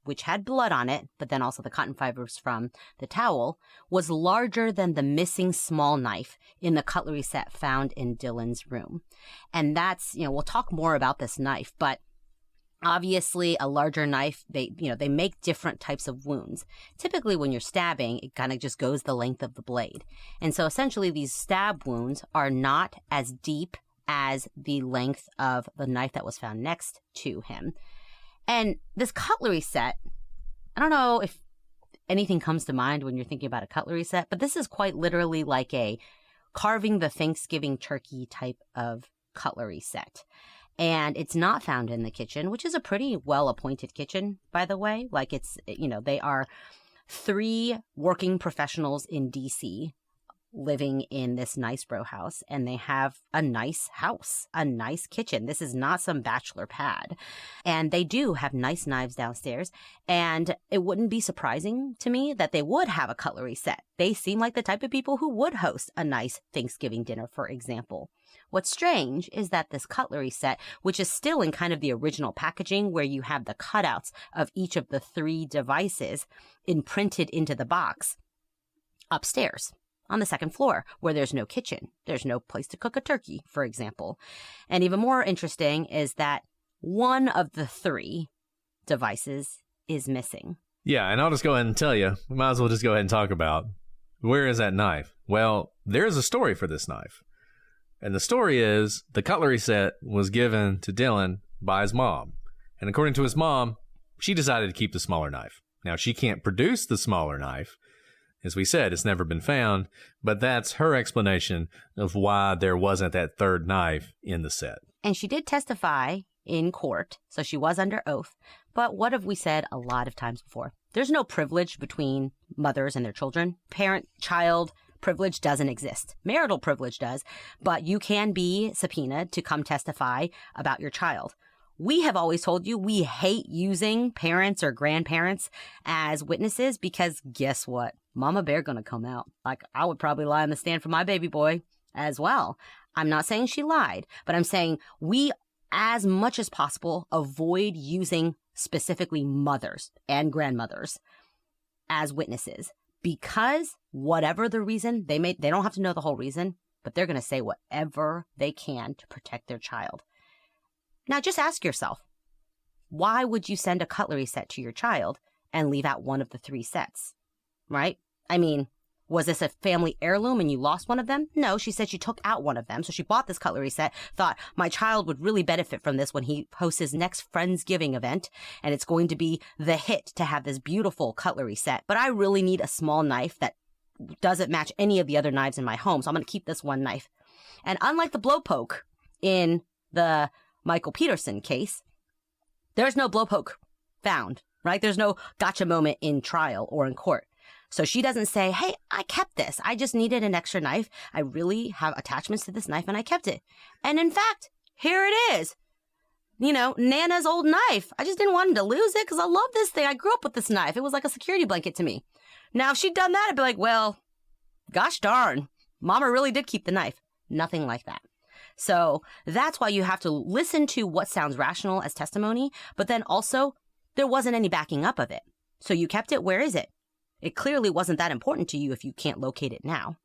which had blood on it, but then also the cotton fibers from the towel, was larger than the missing small knife in the cutlery set found in Dylan's room. And that's, we'll talk more about this knife, but obviously a larger knife, they make different types of wounds. Typically when you're stabbing, it kind of just goes the length of the blade. And so essentially these stab wounds are not as deep as the length of the knife that was found next to him. And this cutlery set, I don't know if anything comes to mind when you're thinking about a cutlery set, but this is quite literally like a carving the Thanksgiving turkey type of cutlery set. And it's not found in the kitchen, which is a pretty well-appointed kitchen, by the way. Like they are 3 working professionals in D.C. living in this nice row house, and they have a nice house, a nice kitchen. This is not some bachelor pad. And they do have nice knives downstairs, and it wouldn't be surprising to me that they would have a cutlery set. They seem like the type of people who would host a nice Thanksgiving dinner, for example. What's strange is that this cutlery set, which is still in kind of the original packaging where you have the cutouts of each of the 3 devices imprinted into the box, upstairs on the 2nd floor where there's no kitchen. There's no place to cook a turkey, for example. And even more interesting is that one of the 3 devices is missing. Yeah, and I'll just go ahead and tell you, we might as well just go ahead and talk about, where is that knife? Well, there's a story for this knife. And the story is the cutlery set was given to Dylan by his mom. And according to his mom, she decided to keep the smaller knife. Now, she can't produce the smaller knife. As we said, it's never been found, but that's her explanation of why there wasn't that 3rd knife in the set. And she did testify in court, so she was under oath. But what have we said a lot of times before? There's no privilege between mothers and their children. Parent-child privilege doesn't exist. Marital privilege does, but you can be subpoenaed to come testify about your child. We have always told you we hate using parents or grandparents as witnesses because guess what? Mama Bear gonna come out. Like, I would probably lie on the stand for my baby boy as well. I'm not saying she lied, but I'm saying we, as much as possible, avoid using specifically mothers and grandmothers as witnesses. Because whatever the reason, they don't have to know the whole reason, but they're going to say whatever they can to protect their child. Now, just ask yourself, why would you send a cutlery set to your child and leave out one of the 3 sets, right? I mean, was this a family heirloom and you lost one of them? No, she said she took out one of them. So she bought this cutlery set, thought my child would really benefit from this when he hosts his next Friendsgiving event. And it's going to be the hit to have this beautiful cutlery set. But I really need a small knife that doesn't match any of the other knives in my home. So I'm going to keep this one knife. And unlike the blowpoke in the Michael Peterson case, there's no blowpoke found, right? There's no gotcha moment in trial or in court. So she doesn't say, hey, I kept this. I just needed an extra knife. I really have attachments to this knife and I kept it. And in fact, here it is. Nana's old knife. I just didn't want him to lose it because I love this thing. I grew up with this knife. It was like a security blanket to me. Now, if she'd done that, I'd be like, well, gosh darn, Mama really did keep the knife. Nothing like that. So that's why you have to listen to what sounds rational as testimony, but then also there wasn't any backing up of it. So you kept it. Where is it? It clearly wasn't that important to you if you can't locate it now.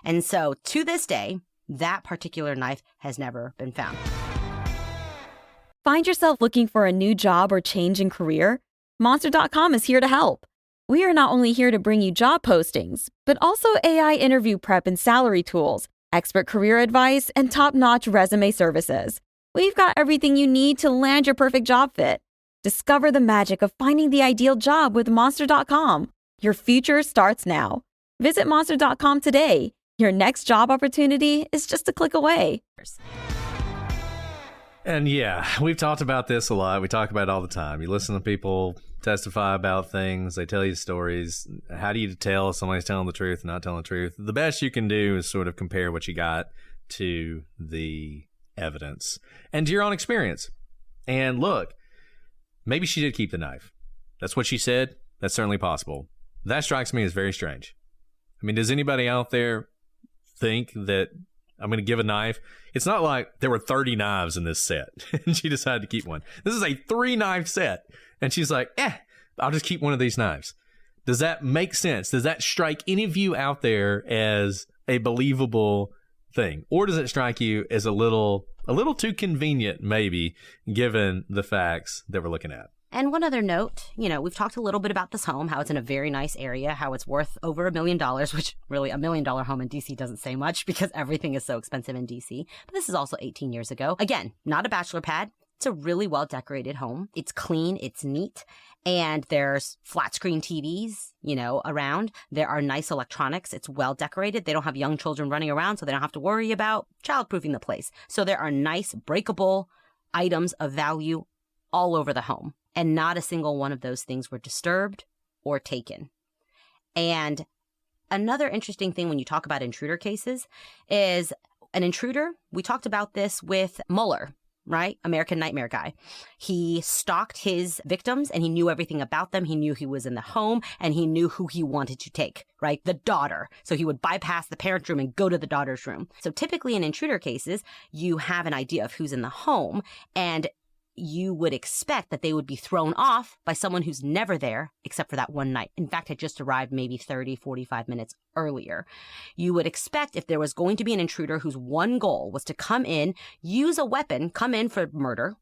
And so to this day, that particular knife has never been found. Find yourself looking for a new job or change in career? Monster.com is here to help. We are not only here to bring you job postings, but also AI interview prep and salary tools, expert career advice, and top-notch resume services. We've got everything you need to land your perfect job fit. Discover the magic of finding the ideal job with Monster.com. Your future starts now. Visit Monster.com today. Your next job opportunity is just a click away. And yeah, we've talked about this a lot. We talk about it all the time. You listen to people testify about things. They tell you stories. How do you tell if somebody's telling the truth and not telling the truth? The best you can do is sort of compare what you got to the evidence and to your own experience. And look, maybe she did keep the knife. That's what she said. That's certainly possible. That strikes me as very strange. I mean, does anybody out there think that I'm going to give a knife? It's not like there were 30 knives in this set and she decided to keep one. This is a 3-knife set. And she's like, I'll just keep one of these knives. Does that make sense? Does that strike any of you out there as a believable thing? Or does it strike you as a little too convenient, maybe, given the facts that we're looking at? And one other note, we've talked a little bit about this home, how it's in a very nice area, how it's worth over $1 million, which really $1 million home in DC doesn't say much because everything is so expensive in DC. But this is also 18 years ago. Again, not a bachelor pad. It's a really well decorated home. It's clean, it's neat, and there's flat screen TVs, around. There are nice electronics. It's well decorated. They don't have young children running around, so they don't have to worry about childproofing the place. So there are nice breakable items of value all over the home. And not a single one of those things were disturbed or taken. And another interesting thing when you talk about intruder cases is an intruder. We talked about this with Mueller, right? American Nightmare guy. He stalked his victims and he knew everything about them. He knew he was in the home and he knew who he wanted to take, right? The daughter. So he would bypass the parent room and go to the daughter's room. So typically in intruder cases, you have an idea of who's in the home, and you would expect that they would be thrown off by someone who's never there except for that one night. In fact, had just arrived maybe 30, 45 minutes earlier. You would expect if there was going to be an intruder whose one goal was to come in, use a weapon, come in for murder,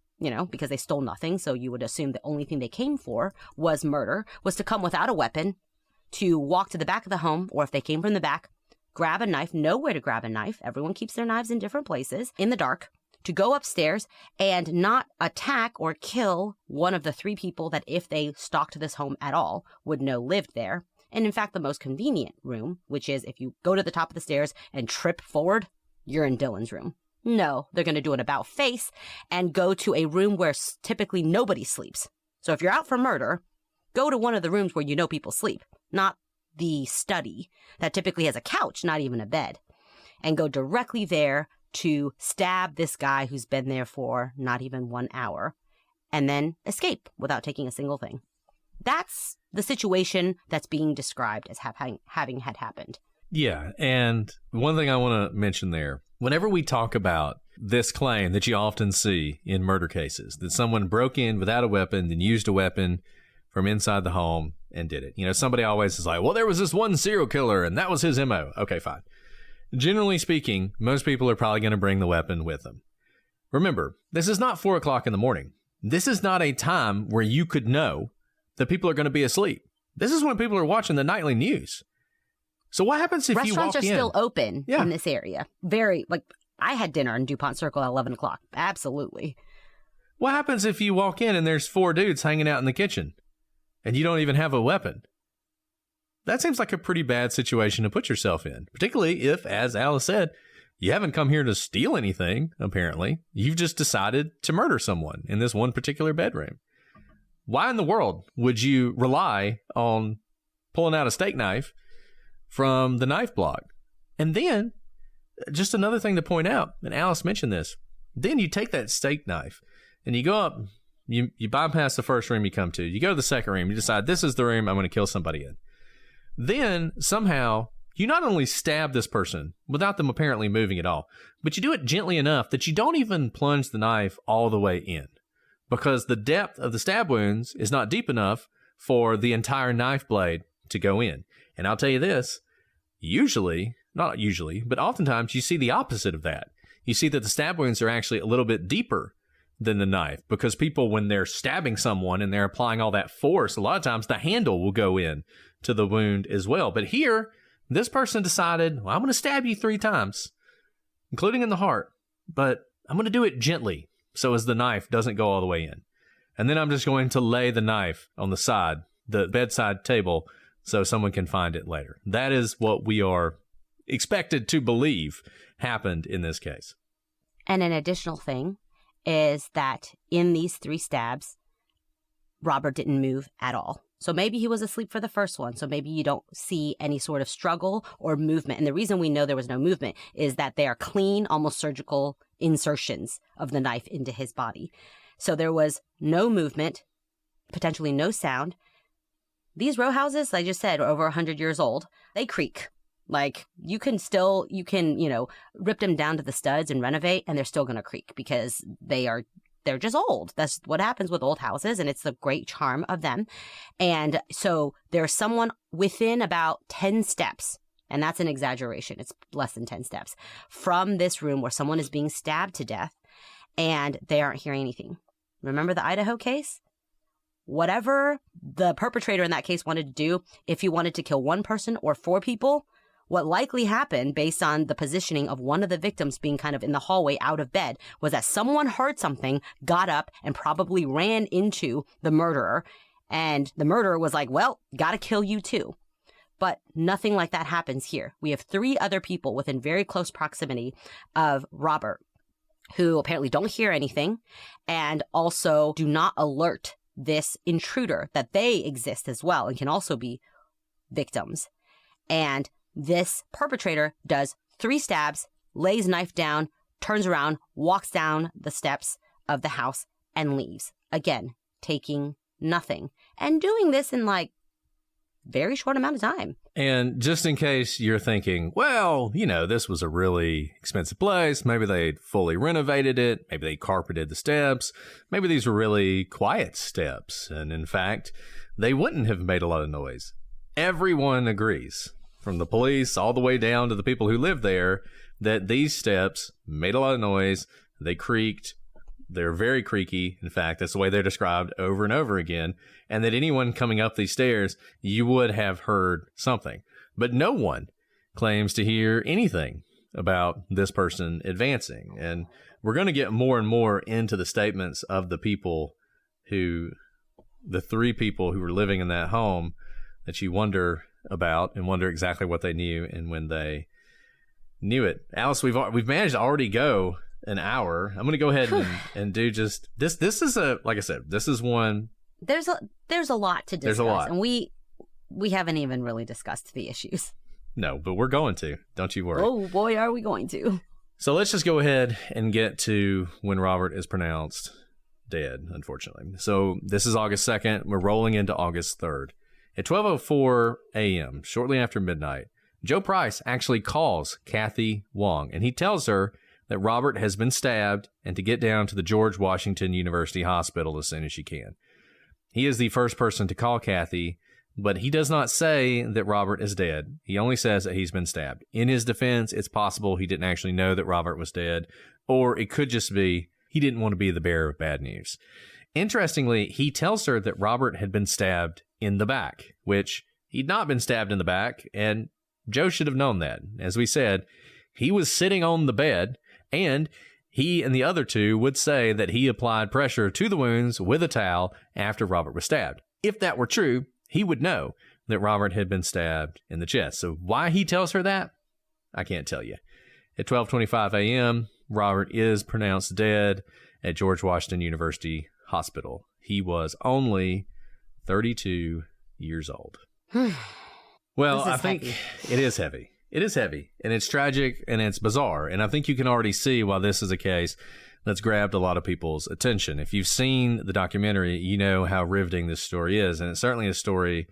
because they stole nothing. So you would assume the only thing they came for was murder, was to come without a weapon, to walk to the back of the home, or if they came from the back, grab a knife, know where to grab a knife. Everyone keeps their knives in different places in the dark. To go upstairs and not attack or kill one of the 3 people that, if they stalked this home at all, would know lived there. And in fact, the most convenient room, which is if you go to the top of the stairs and trip forward, you're in Dylan's room. No, they're going to do an about face and go to a room where typically nobody sleeps. So if you're out for murder, go to one of the rooms where people sleep, not the study that typically has a couch, not even a bed, and go directly there to stab this guy who's been there for not even 1 hour, and then escape without taking a single thing. That's the situation that's being described as having had happened. Yeah, and one thing I want to mention there, whenever we talk about this claim that you often see in murder cases, that someone broke in without a weapon, then used a weapon from inside the home and did it. Somebody always is like, well, there was this one serial killer and that was his MO. Okay, fine. Generally speaking, most people are probably going to bring the weapon with them. Remember, this is not 4 o'clock in the morning. This is not a time where you could know that people are going to be asleep. This is when people are watching the nightly news. So what happens if you walk in? Restaurants are still open in this area. I had dinner in DuPont Circle at 11 o'clock. Absolutely. What happens if you walk in and there's 4 dudes hanging out in the kitchen and you don't even have a weapon? That seems like a pretty bad situation to put yourself in, particularly if, as Alice said, you haven't come here to steal anything, apparently. You've just decided to murder someone in this one particular bedroom. Why in the world would you rely on pulling out a steak knife from the knife block? And then, just another thing to point out, and Alice mentioned this, then you take that steak knife and you go up, you bypass the first room you come to, you go to the second room, you decide this is the room I'm going to kill somebody in. Then, somehow, you not only stab this person without them apparently moving at all, but you do it gently enough that you don't even plunge the knife all the way in, because the depth of the stab wounds is not deep enough for the entire knife blade to go in. And I'll tell you this, not usually, but oftentimes you see the opposite of that. You see that the stab wounds are actually a little bit deeper than the knife, because people, when they're stabbing someone and they're applying all that force, a lot of times the handle will go in to the wound as well. But here, this person decided, well, I'm going to stab you 3 times, including in the heart, but I'm going to do it gently so as the knife doesn't go all the way in. And then I'm just going to lay the knife on the side, the bedside table, so someone can find it later. That is what we are expected to believe happened in this case. And an additional thing is that in these 3 stabs, Robert didn't move at all. So maybe he was asleep for the first one. So maybe you don't see any sort of struggle or movement. And the reason we know there was no movement is that they are clean, almost surgical insertions of the knife into his body. So there was no movement, potentially no sound. These row houses, like I just said, are over 100 years old. They creak. Like you can, rip them down to the studs and renovate, and they're still going to creak because they're just old. That's what happens with old houses, and it's the great charm of them. And so there's someone within about 10 steps, and that's an exaggeration. It's less than 10 steps from this room where someone is being stabbed to death, and they aren't hearing anything. Remember the Idaho case? Whatever the perpetrator in that case wanted to do, if he wanted to kill 1 person or 4 people, what likely happened based on the positioning of one of the victims being kind of in the hallway out of bed was that someone heard something, got up, and probably ran into the murderer. And the murderer was like, well, gotta kill you too. But nothing like that happens here. We have 3 other people within very close proximity of Robert who apparently don't hear anything and also do not alert this intruder that they exist as well and can also be victims. And this perpetrator does 3 stabs, lays knife down, turns around, walks down the steps of the house and leaves. Again, taking nothing and doing this in like very short amount of time. And just in case you're thinking, well, this was a really expensive place. Maybe they fully renovated it. Maybe they carpeted the steps. Maybe these were really quiet steps. And in fact, they wouldn't have made a lot of noise. Everyone agrees, from the police all the way down to the people who live there, that these steps made a lot of noise. They creaked. They're very creaky. In fact, that's the way they're described over and over again. And that anyone coming up these stairs, you would have heard something. But no one claims to hear anything about this person advancing. And we're going to get more and more into the statements of the 3 people who were living in that home that you wonder about and wonder exactly what they knew and when they knew it. Alice, we've managed to already go an hour. I'm going to go ahead and do just this. This is like I said, this is one. There's a lot to discuss. There's a lot. And we haven't even really discussed the issues. No, but we're going to. Don't you worry. Oh boy, are we going to. So let's just go ahead and get to when Robert is pronounced dead, unfortunately. So this is August 2nd. We're rolling into August 3rd. At 12:04 a.m., shortly after midnight, Joe Price actually calls Kathy Wong, and he tells her that Robert has been stabbed and to get down to the George Washington University Hospital as soon as she can. He is the first person to call Kathy, but he does not say that Robert is dead. He only says that he's been stabbed. In his defense, it's possible he didn't actually know that Robert was dead, or it could just be he didn't want to be the bearer of bad news. Interestingly, he tells her that Robert had been stabbed in the back, which he'd not been stabbed in the back, and Joe should have known that. As we said, he was sitting on the bed, and he and the other 2 would say that he applied pressure to the wounds with a towel after Robert was stabbed. If that were true, he would know that Robert had been stabbed in the chest. So why he tells her that, I can't tell you. At 12:25 a.m., Robert is pronounced dead at George Washington University Hospital. He was only 32 years old. Well, I think it is heavy. It is heavy, and it's tragic, and it's bizarre. And I think you can already see why this is a case that's grabbed a lot of people's attention. If you've seen the documentary, you know how riveting this story is, and it's certainly a story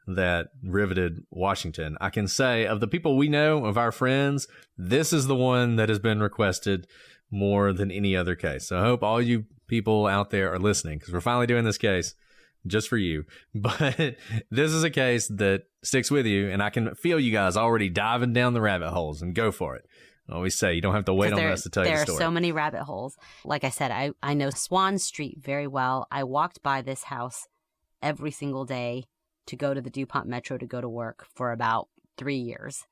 that riveted Washington. I can say, of the people we know, of our friends, this is the one that has been requested more than any other case. So I hope all you people out there are listening, because we're finally doing this case just for you. But this is a case that sticks with you, and I can feel you guys already diving down the rabbit holes, and go for it. I always say you don't have to wait on us to tell you the story. There are so many rabbit holes. Like I said, I know Swan Street very well. I walked by this house every single day to go to the DuPont Metro to go to work for about 3 years.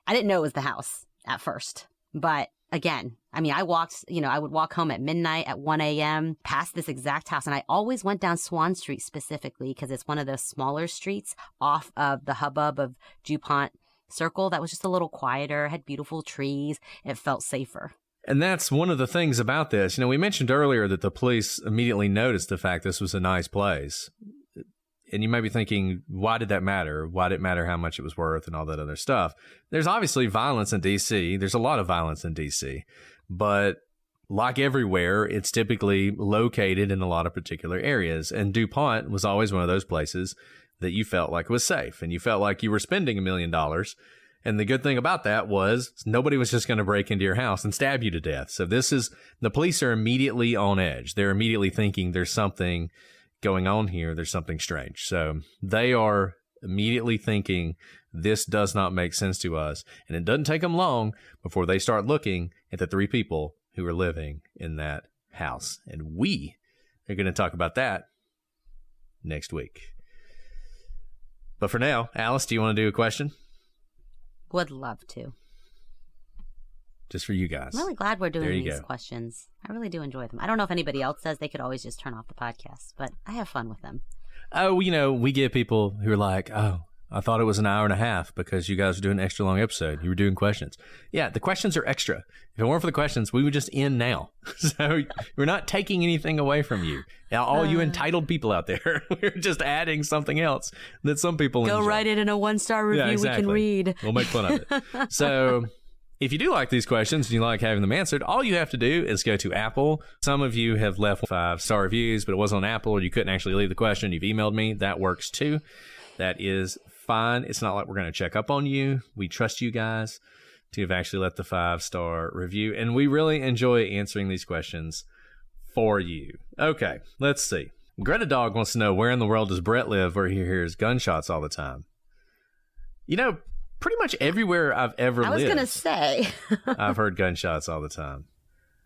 I didn't know it was the house at first, but again, I mean, I would walk home at midnight at 1 a.m. past this exact house. And I always went down Swan Street specifically because it's one of the smaller streets off of the hubbub of DuPont Circle that was just a little quieter, had beautiful trees. It felt safer. And that's one of the things about this. You know, we mentioned earlier that the police immediately noticed the fact this was a nice place. And you might be thinking, why did that matter? Why did it matter how much it was worth and all that other stuff? There's obviously violence in D.C. There's a lot of violence in D.C. But like everywhere, it's typically located in a lot of particular areas. And DuPont was always one of those places that you felt like was safe. And you felt like you were spending $1 million. And the good thing about that was nobody was just going to break into your house and stab you to death. So the police are immediately on edge. They're immediately thinking there's something going on here. There's something strange. So they are immediately thinking this does not make sense to us. And it doesn't take them long before they start looking at the 3 people who are living in that house. And we are going to talk about that next week. But for now, Alice, do you want to do a question? Would love to. Just for you guys. I'm really glad we're doing these questions. I really do enjoy them. I don't know if anybody else does. They could always just turn off the podcast, but I have fun with them. Oh, you know, we get people who are like, oh, I thought it was an hour and a half because you guys were doing an extra long episode. You were doing questions. Yeah, the questions are extra. If it weren't for the questions, we would just end now. So we're not taking anything away from you. Now, all you entitled people out there, we're just adding something else that some people enjoy. Go write it in a 1-star review we can read. We'll make fun of it. So if you do like these questions and you like having them answered, all you have to do is go to Apple. Some of you have left 5-star reviews, but it wasn't on Apple or you couldn't actually leave the question. You've emailed me. That works too. That is fine. It's not like we're going to check up on you. We trust you guys to have actually let the 5-star review. And we really enjoy answering these questions for you. Okay, let's see. Greta Dog wants to know, where in the world does Brett live where he hears gunshots all the time? You know, pretty much everywhere I've ever lived. I was going to say. I've heard gunshots all the time.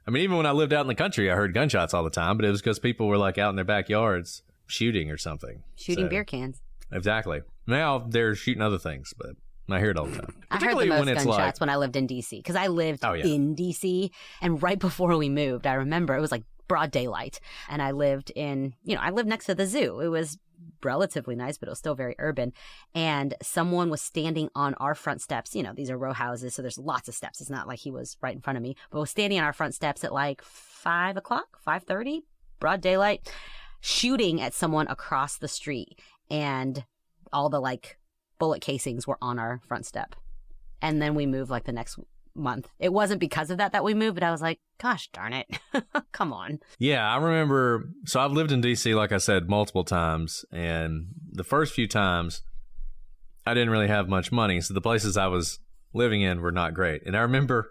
I mean, even when I lived out in the country, I heard gunshots all the time, but it was because people were like out in their backyards shooting or something. Shooting beer cans. Exactly. Now they're shooting other things, but I hear it all the time. I heard the most gunshots when I lived in D.C. because I lived in D.C. And right before we moved, I remember it was like broad daylight. And I lived next to the zoo. It was relatively nice, but it was still very urban. And someone was standing on our front steps. You know, these are row houses, so there's lots of steps. It's not like he was right in front of me, but was standing on our front steps at like 5 o'clock, 5:30, broad daylight, shooting at someone across the street. And all the like bullet casings were on our front step. And then we moved like the next month. It wasn't because of that we moved, but I was like, gosh darn it. Come on. Yeah, I remember. So I've lived in D.C., like I said, multiple times. And the first few times, I didn't really have much money. So the places I was living in were not great. And I remember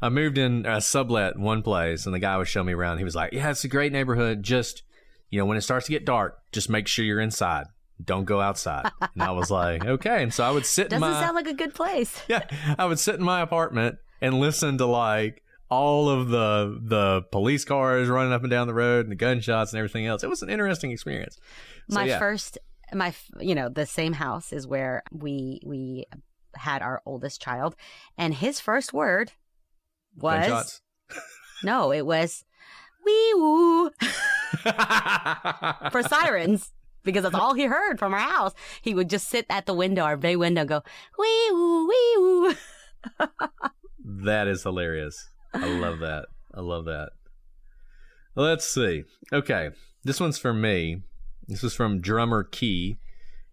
I moved in a sublet one place and the guy was showing me around. He was like, yeah, it's a great neighborhood. Just, you know, when it starts to get dark, just make sure you're inside. Don't go outside. And I was like, okay. And so I would sit Doesn't sound like a good place. Yeah. I would sit in my apartment and listen to like all of the police cars running up and down the road and the gunshots and everything else. It was an interesting experience. So, the same house is where we had our oldest child. And his first word was... Gunshots? No, it was wee woo for sirens. Because that's all he heard from our house. He would just sit at the window, our bay window, and go, wee woo, wee woo. That is hilarious. I love that. I love that. Let's see. Okay. This one's for me. This is from Drummer Key.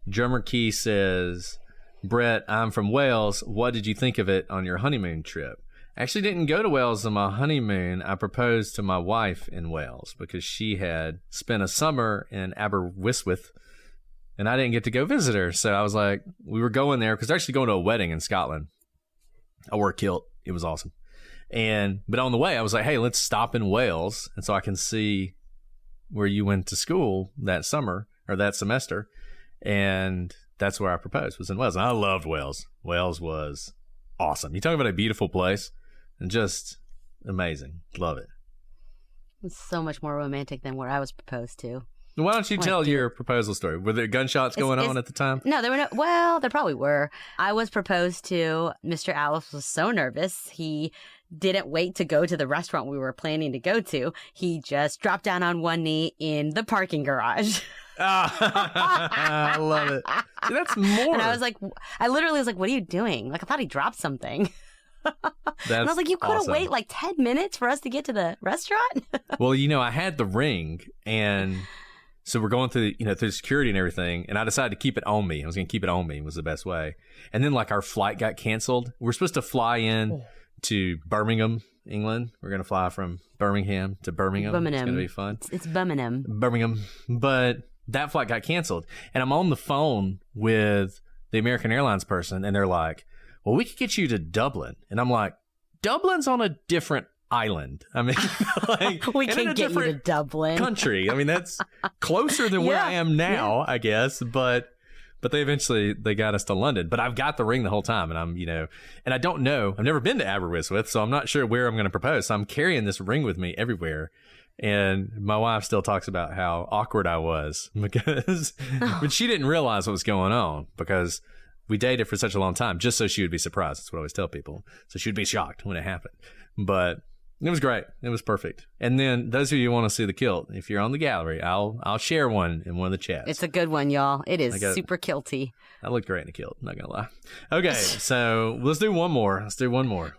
Drummer Key says, Brett, I'm from Wales. What did you think of it on your honeymoon trip? I actually didn't go to Wales on my honeymoon. I proposed to my wife in Wales because she had spent a summer in Aberystwyth and I didn't get to go visit her. So I was like, we were going there because they're actually going to a wedding in Scotland. I wore a kilt. It was awesome. But on the way, I was like, hey, let's stop in Wales. And so I can see where you went to school that summer or that semester. And that's where I proposed, was in Wales. And I loved Wales. Wales was awesome. You talk about a beautiful place. And just amazing. Love it. It's so much more romantic than where I was proposed to. Why don't you tell your proposal story? Were there gunshots going on at the time? No, there were no. Well, there probably were. I was proposed to. Mr. Alice was so nervous. He didn't wait to go to the restaurant we were planning to go to. He just dropped down on one knee in the parking garage. I love it. See, that's more. And I literally was like, what are you doing? Like, I thought he dropped something. That's and I was like, you couldn't awesome. wait like 10 minutes for us to get to the restaurant? Well, I had the ring, and so we're going through, through security and everything, and I decided to keep it on me. I was going to keep it on me was the best way. And then like our flight got canceled. We're supposed to fly in to Birmingham, England. We're going to fly from Birmingham to Birmingham. It's going to be fun. It's Birmingham. But that flight got canceled. And I'm on the phone with the American Airlines person, and they're like, well, we could get you to Dublin. And I'm like, Dublin's on a different island. I mean, like, we can get you to Dublin. Country. I mean, that's closer than where I am now, I guess. But they got us to London. But I've got the ring the whole time, and I'm, and I don't know. I've never been to Aberystwyth, so I'm not sure where I'm going to propose. So I'm carrying this ring with me everywhere. And my wife still talks about how awkward I was because, but she didn't realize what was going on because we dated for such a long time just so she would be surprised. That's what I always tell people. So she would be shocked when it happened. But it was great. It was perfect. And then those of you who want to see the kilt, if you're on the gallery, I'll share one in one of the chats. It's a good one, y'all. It is super kilty. I look great in a kilt, not going to lie. Okay, so let's do one more.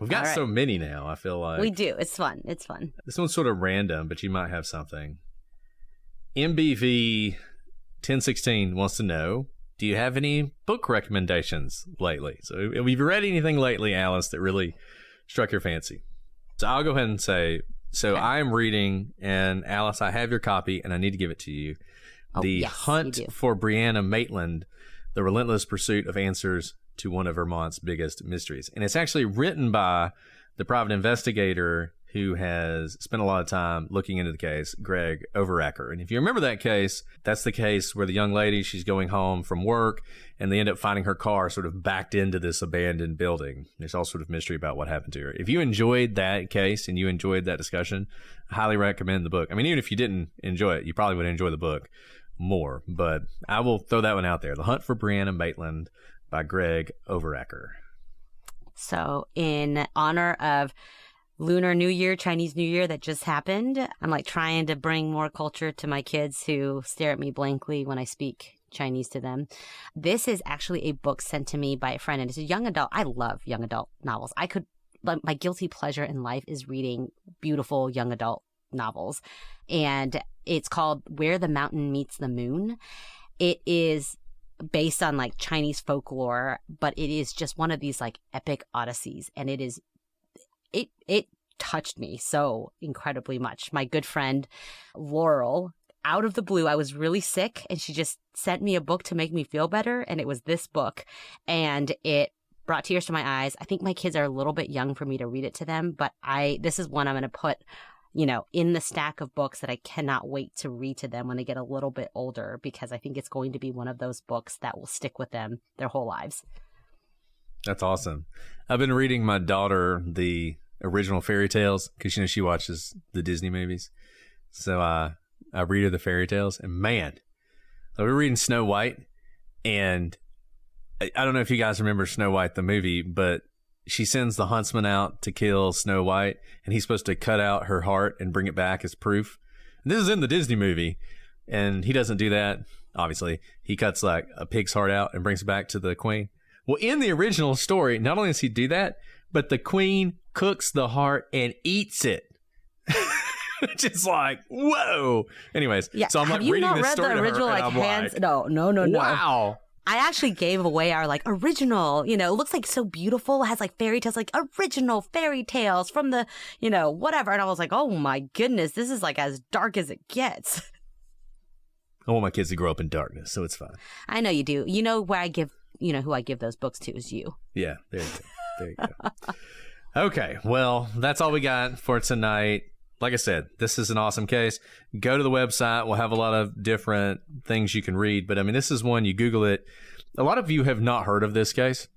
We've got so many now, I feel like. We do. It's fun. This one's sort of random, but you might have something. MBV 1016 wants to know, do you have any book recommendations lately? So have you read anything lately, Alice, that really struck your fancy? So I'll go ahead and say, I am reading, and Alice, I have your copy, and I need to give it to you. The Hunt for Brianna Maitland, The Relentless Pursuit of Answers to One of Vermont's Biggest Mysteries. And it's actually written by the private investigator who has spent a lot of time looking into the case, Greg Overacker. And if you remember that case, that's the case where the young lady, she's going home from work, and they end up finding her car sort of backed into this abandoned building. There's all sort of mystery about what happened to her. If you enjoyed that case and you enjoyed that discussion, I highly recommend the book. I mean, even if you didn't enjoy it, you probably would enjoy the book more. But I will throw that one out there. The Hunt for Brianna Maitland by Greg Overacker. So in honor of Lunar New Year, Chinese New Year that just happened, I'm like trying to bring more culture to my kids who stare at me blankly when I speak Chinese to them. This is actually a book sent to me by a friend, and it's a young adult. I love young adult novels. My guilty pleasure in life is reading beautiful young adult novels. And it's called Where the Mountain Meets the Moon. It is based on like Chinese folklore, but it is just one of these like epic odysseys. And it touched me so incredibly much. My good friend Laurel, out of the blue, I was really sick, and she just sent me a book to make me feel better, and it was this book, and it brought tears to my eyes. I think my kids are a little bit young for me to read it to them, but this is one I'm going to put, in the stack of books that I cannot wait to read to them when they get a little bit older, because I think it's going to be one of those books that will stick with them their whole lives. That's awesome. I've been reading my daughter the original fairy tales because she watches the Disney movies. So I read her the fairy tales, and man, so we're reading Snow White, and I don't know if you guys remember Snow White the movie, but she sends the huntsman out to kill Snow White, and he's supposed to cut out her heart and bring it back as proof. And this is in the Disney movie, and he doesn't do that. Obviously, he cuts like a pig's heart out and brings it back to the queen. Well, in the original story, not only does he do that, but the queen cooks the heart and eats it. Just like, whoa. Anyways, so I'm like reading this story to her, and I'm like, no. Wow. I actually gave away our like original, it looks like so beautiful. It has like fairy tales, like original fairy tales from the, whatever. And I was like, oh my goodness, this is like as dark as it gets. I want my kids to grow up in darkness, so it's fine. I know you do. You know where I give, who I give those books to is you. Yeah, there you go. Okay, well, that's all we got for tonight. Like I said, this is an awesome case. Go to the website. We'll have a lot of different things you can read. But, I mean, this is one, you Google it. A lot of you have not heard of this case.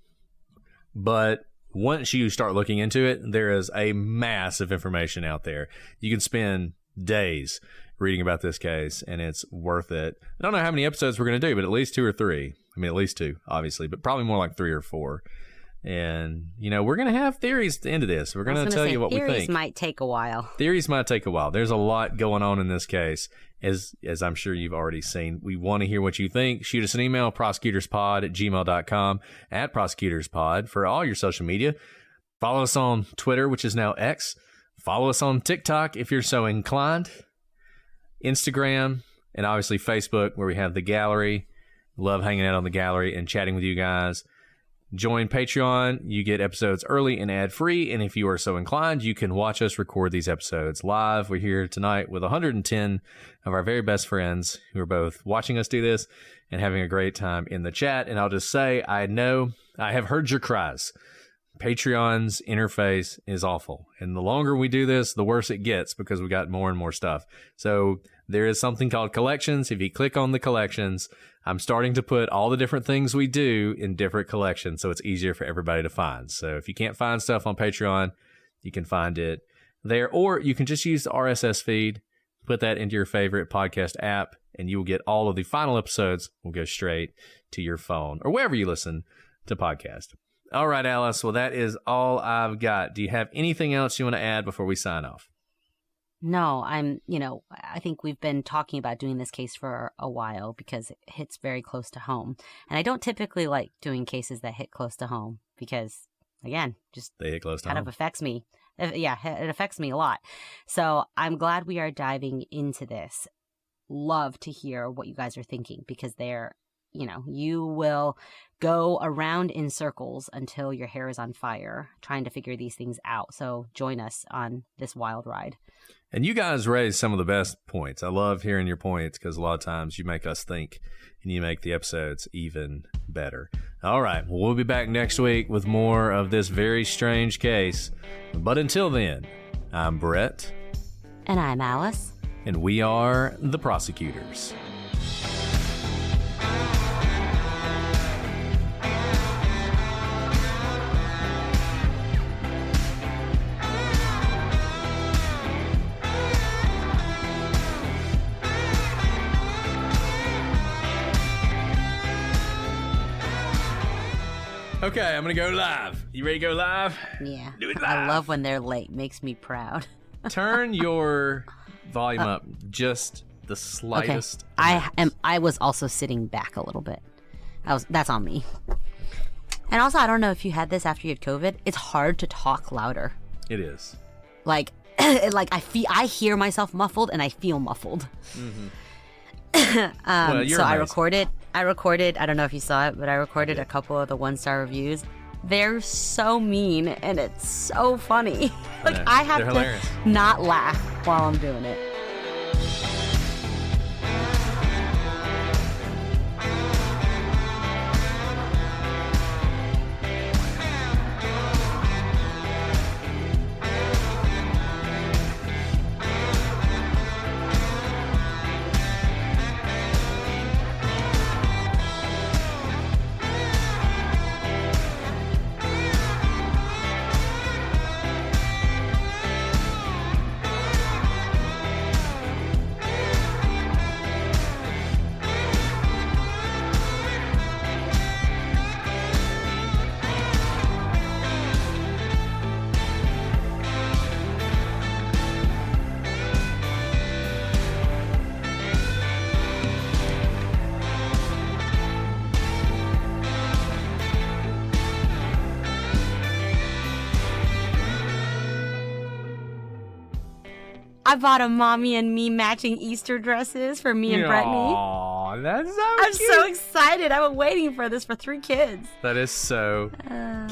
But once you start looking into it, there is a mass of information out there. You can spend days reading about this case, and it's worth it. I don't know how many episodes we're going to do, but at least 2 or 3. I mean, at least 2, obviously, but probably more like 3 or 4. And, we're going to have theories at the end of this. We're going to tell you what we think. Theories might take a while. Theories might take a while. There's a lot going on in this case, as I'm sure you've already seen. We want to hear what you think. Shoot us an email, prosecutorspod@gmail.com, @prosecutorspod for all your social media. Follow us on Twitter, which is now X. Follow us on TikTok if you're so inclined. Instagram, and obviously Facebook, where we have the gallery. Love hanging out on the gallery and chatting with you guys. Join Patreon. You get episodes early and ad-free. And if you are so inclined, you can watch us record these episodes live. We're here tonight with 110 of our very best friends who are both watching us do this and having a great time in the chat. And I'll just say, I know I have heard your cries. Patreon's interface is awful. And the longer we do this, the worse it gets because we got more and more stuff. So there is something called collections. If you click on the collections, I'm starting to put all the different things we do in different collections so it's easier for everybody to find. So if you can't find stuff on Patreon, you can find it there. Or you can just use the RSS feed, put that into your favorite podcast app, and you will get all of the final episodes will go straight to your phone or wherever you listen to podcasts. All right, Alice. Well, that is all I've got. Do you have anything else you want to add before we sign off? No, I think we've been talking about doing this case for a while because it hits very close to home. And I don't typically like doing cases that hit close to home because, again, just they hit close to kind home. of affects me. Yeah, it affects me a lot. So I'm glad we are diving into this. Love to hear what you guys are thinking because you will go around in circles until your hair is on fire trying to figure these things out. So join us on this wild ride. And you guys raise some of the best points. I love hearing your points because a lot of times you make us think and you make the episodes even better. All right. Well, we'll be back next week with more of this very strange case. But until then, I'm Brett. And I'm Alice. And we are the prosecutors. Okay, I'm going to go live. You ready to go live? Yeah. Do it live. I love when they're late. Makes me proud. Turn your volume up just the slightest. Okay. I was also sitting back a little bit. That's on me. And also, I don't know if you had this after you had COVID. It's hard to talk louder. It is. Like I hear myself muffled and I feel muffled. Mm-hmm. Well, so amazing. I recorded, I don't know if you saw it, but I recorded a couple of the 1-star reviews. They're so mean and it's so funny. I have to hilarious. Not laugh while I'm doing it. I bought a mommy and me matching Easter dresses for me and Brittany. Aw, that's so I'm cute. so excited. I've been waiting for this for 3 kids. That is so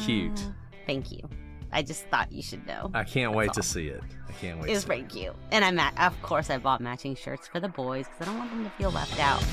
cute. Thank you. I just thought you should know. I can't wait to see it. I can't wait. It was pretty cute. And of course I bought matching shirts for the boys because I don't want them to feel left out.